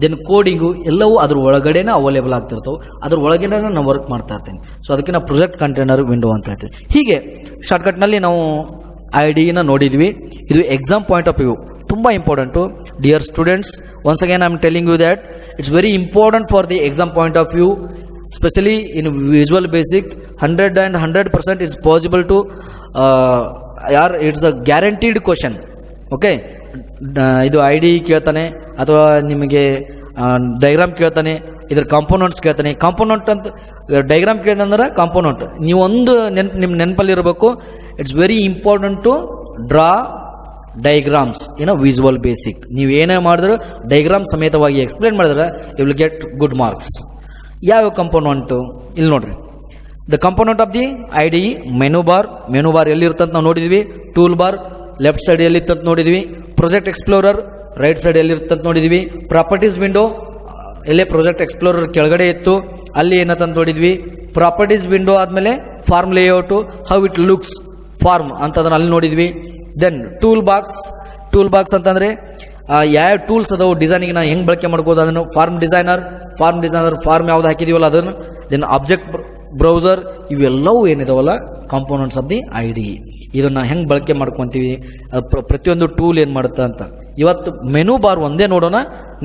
ದೆನ್ ಕೋಡಿಂಗು ಎಲ್ಲವೂ ಅದ್ರ ಒಳಗಡೆನೇ ಅವೈಲೇಬಲ್ ಆಗ್ತಿರ್ತವೆ, ಅದ್ರ ಒಳಗಡೆ ನಾನು ವರ್ಕ್ ಮಾಡ್ತಾ ಇರ್ತೀನಿ. ಸೊ ಅದಕ್ಕೆ ನಾವು ಪ್ರೊಜೆಕ್ಟ್ ಕಂಟೈನರ್ ವಿಂಡೋ ಅಂತ ಹೇಳ್ತೀವಿ. ಹೀಗೆ ಶಾರ್ಟ್ಕಟ್ನಲ್ಲಿ ನಾವು ID ನೋಡಿದ್ವಿ. ಇದು ಎಕ್ಸಾಮ್ ಪಾಯಿಂಟ್ ಆಫ್ ವ್ಯೂ ತುಂಬ important. Dear students, once again I am telling you that it's very important for the exam point of view, especially in Visual Basic. 100% is possible to it's a guaranteed question. Okay, ಇದು ID ಕೇಳ್ತಾನೆ, ಅಥವಾ ನಿಮಗೆ diagram ಕೇಳ್ತಾನೆ, ಇದ್ರ components ಕೇಳ್ತಾನೆ. Component ಅಂತ diagram ಕೇಳಿದಂದ್ರೆ component ನೀವು ಒಂದು ನಿಮ್ಮ ನೆನಪಲ್ಲಿ ಇರಬೇಕು. It's very important to draw diagrams in visual basic. ನೀವು ಏನೇ ಮಾಡಿದ್ರು ಡೈಗ್ರಾಮ್ ಸಮೇತವಾಗಿ ಎಕ್ಸ್ಪ್ಲೇನ್ ಮಾಡಿದ್ರೆ you will get good marks. ಯಾವ ಕಂಪೋನೆಂಟು ಇಲ್ಲಿ ನೋಡ್ರಿ, the component of the ID menu bar. Menu bar ಎಲ್ಲಿರ್ತಂತ ನಾವು ನೋಡಿದ್ವಿ. ಟೂಲ್ ಬಾರ್ ಲೆಫ್ಟ್ ಸೈಡ್ ಎಲ್ಲಿರ್ತಂತ ನೋಡಿದ್ವಿ. ಪ್ರೊಜೆಕ್ಟ್ ಎಕ್ಸ್ಪ್ಲೋರರ್ ರೈಟ್ ಸೈಡ್ ಎಲ್ಲಿರ್ತಂತ ನೋಡಿದ್ವಿ. ಪ್ರಾಪರ್ಟೀಸ್ ವಿಂಡೋ ಎಲ್ಲೇ ಪ್ರೊಜೆಕ್ಟ್ ಎಕ್ಸ್ಪ್ಲೋರರ್ ಕೆಳಗಡೆ ಇತ್ತು, ಅಲ್ಲಿ ಏನಂತ ನೋಡಿದ್ವಿ. ಪ್ರಾಪರ್ಟೀಸ್ ವಿಂಡೋ ಆದಮೇಲೆ form layout, how it looks form ಅಂತದನ್ನ ಅಲ್ಲಿ ನೋಡಿದ್ವಿ. Then tool box. Tool box ಅಂತಂದರೆ ಯಾವ ಟೂಲ್ಸ್ ಅದಾವೆ ಡಿಸೈನಿಗೆ ನಾನು ಹೆಂಗೆ ಬಳಕೆ ಮಾಡ್ಬೋದು ಅದನ್ನು. ಫಾರ್ಮ್ ಡಿಸೈನರ್ ಫಾರ್ಮ್ ಯಾವ್ದು ಹಾಕಿದೀವಲ್ಲ ಅದನ್ನು. ದೆನ್ ಆಬ್ಜೆಕ್ಟ್ ಬ್ರೌಸರ್, ಇವೆಲ್ಲವೂ ಏನಿದಾವಲ್ಲ ಕಾಂಪೋನೆಂಟ್ಸ್ ಆಫ್ ದಿ ID. ಇದನ್ನು ಹೆಂಗೆ ಬಳಕೆ ಮಾಡ್ಕೊತೀವಿ, ಪ್ರತಿಯೊಂದು ಟೂಲ್ ಏನು ಮಾಡುತ್ತೆ ಅಂತ. ಇವತ್ತು ಮೆನು ಬಾರ್ ಒಂದೇ ನೋಡೋಣ,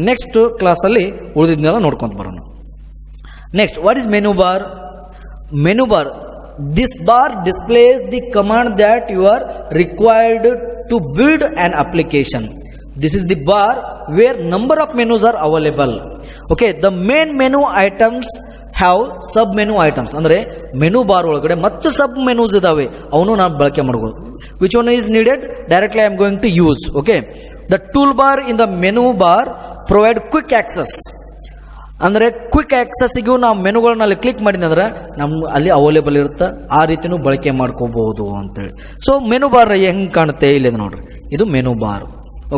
ನೆಕ್ಸ್ಟ್ ಕ್ಲಾಸಲ್ಲಿ ಉಳಿದಿದ್ನೆಲ್ಲ ನೋಡ್ಕೊಂತ ಬರೋಣ. Next, what is menu bar? Menu bar, this bar displays the command that you are required to build an application. This is the bar where number of menus are available. Okay, the main menu items have sub menu items. ಅಂದ್ರೆ menu bar ಒಳಗಡೆ ಮತ್ತು ಸಬ್ ಮೆನೂಸ್ ಇದಾವೆ, ಅವನು ನಾವು ಬಳಕೆ ಮಾಡ್ಬೋದು. Which one is needed? Directly I am going to use. Okay, the toolbar in the menu bar provide quick access. ಅಂದರೆ quick ಆಕ್ಸೆಸ್ಸಿಗೂ ನಾವು ಮೆನುಗಳನ್ನ ಅಲ್ಲಿ ಕ್ಲಿಕ್ ಮಾಡಿದ್ರೆ ನಮ್ಮ ಅಲ್ಲಿ ಅವೈಲೇಬಲ್ ಇರುತ್ತೆ, ಆ ರೀತಿನೂ ಬಳಕೆ ಮಾಡ್ಕೋಬಹುದು ಅಂತೇಳಿ. ಸೊ ಮೆನು ಬಾರ್ ಹೆಂಗೆ ಕಾಣುತ್ತೆ ಇಲ್ಲಿ ನೋಡ್ರಿ, ಇದು ಮೆನು ಬಾರ್.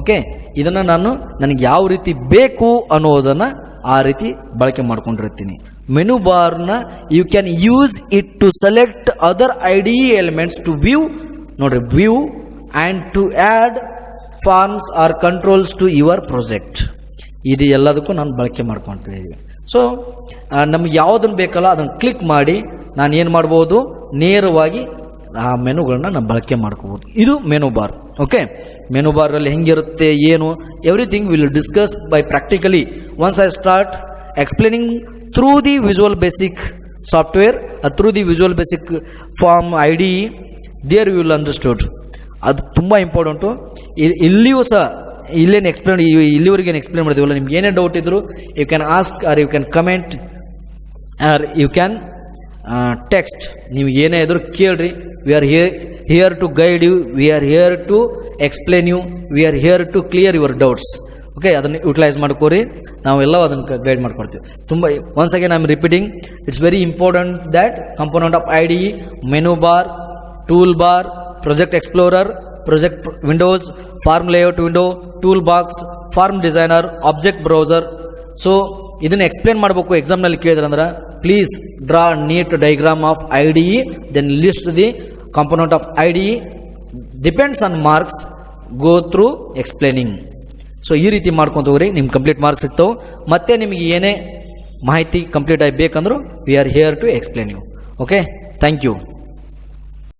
ಓಕೆ, ಇದನ್ನು ನನಗೆ ಯಾವ ರೀತಿ ಬೇಕು ಅನ್ನೋದನ್ನು ಆ ರೀತಿ ಬಳಕೆ ಮಾಡ್ಕೊಂಡಿರ್ತೀನಿ. ಮೆನು ಬಾರ್ನ you can use it to select other ID elements to view. ನೋಡ್ರಿ, view and to add forms or controls to your project. ಇದು ಎಲ್ಲದಕ್ಕೂ ನಾನು ಬಳಕೆ ಮಾಡ್ಕೊತಿದ್ದೀವಿ. ಸೊ ನಮ್ಗೆ ಯಾವುದನ್ನು ಬೇಕಲ್ಲ ಅದನ್ನು ಕ್ಲಿಕ್ ಮಾಡಿ ನಾನು ಏನು ಮಾಡ್ಬೋದು, ನೇರವಾಗಿ ಆ ಮೆನುಗಳನ್ನ ನಾನು ಬಳಕೆ ಮಾಡ್ಕೋಬೋದು. ಇದು ಮೆನು ಬಾರ್. ಓಕೆ, ಮೆನು ಬಾರಲ್ಲಿ ಹೆಂಗಿರುತ್ತೆ ಏನು, everything will discuss by practically once I start explaining through the visual Basic software, through the visual Basic form ID, there you will understood. ಅದು ತುಂಬ ಇಂಪಾರ್ಟೆಂಟು. ಇಲ್ಲಿಯೂ ಸಹ ಇಲ್ಲೇನು ಇಲ್ಲಿವರೆಗೆ ಎಕ್ಸ್ಪ್ಲೇನ್ ಮಾಡಿದೀವಲ್ಲ, ನಿಮ್ಗೆ ಏನೇ ಡೌಟ್ ಇದ್ರು you can ask or you can comment or you can text. ನೀವು ಏನೇ ಇದ್ರು ಕೇಳ್ರಿ. We are here to guide you, we are here to explain you, we are here to clear your doubts. Okay, ಅದನ್ನು utilise ಮಾಡ್ಕೋರಿ, ನಾವೆಲ್ಲ ಅದನ್ನು guide ಮಾಡ್ಕೊಡ್ತೀವಿ. ತುಂಬ once again I am repeating, it's very important that component of IDE, menu bar, tool bar, project explorer, project windows, form layout window, tool box, form designer, object browser. So ಇದನ್ನು explain ಮಾಡಬೇಕು ಎಕ್ಸಾಮ್ನಲ್ಲಿ ಕೇಳಿದ್ರಂದ್ರೆ, please draw neat diagram of IDE, then list the component of IDE, depends on marks, go through explaining. So ಈ ರೀತಿ ಮಾಡ್ಕೊಂತ ಹೋಗ್ರಿ, ನಿಮ್ಗೆ complete marks ಸಿಗ್ತಾವೆ. ಮತ್ತೆ ನಿಮಗೆ ಏನೇ ಮಾಹಿತಿ ಕಂಪ್ಲೀಟ್ ಆಗಿ ಬೇಕಂದ್ರೂ we are here to explain you. Okay, thank you.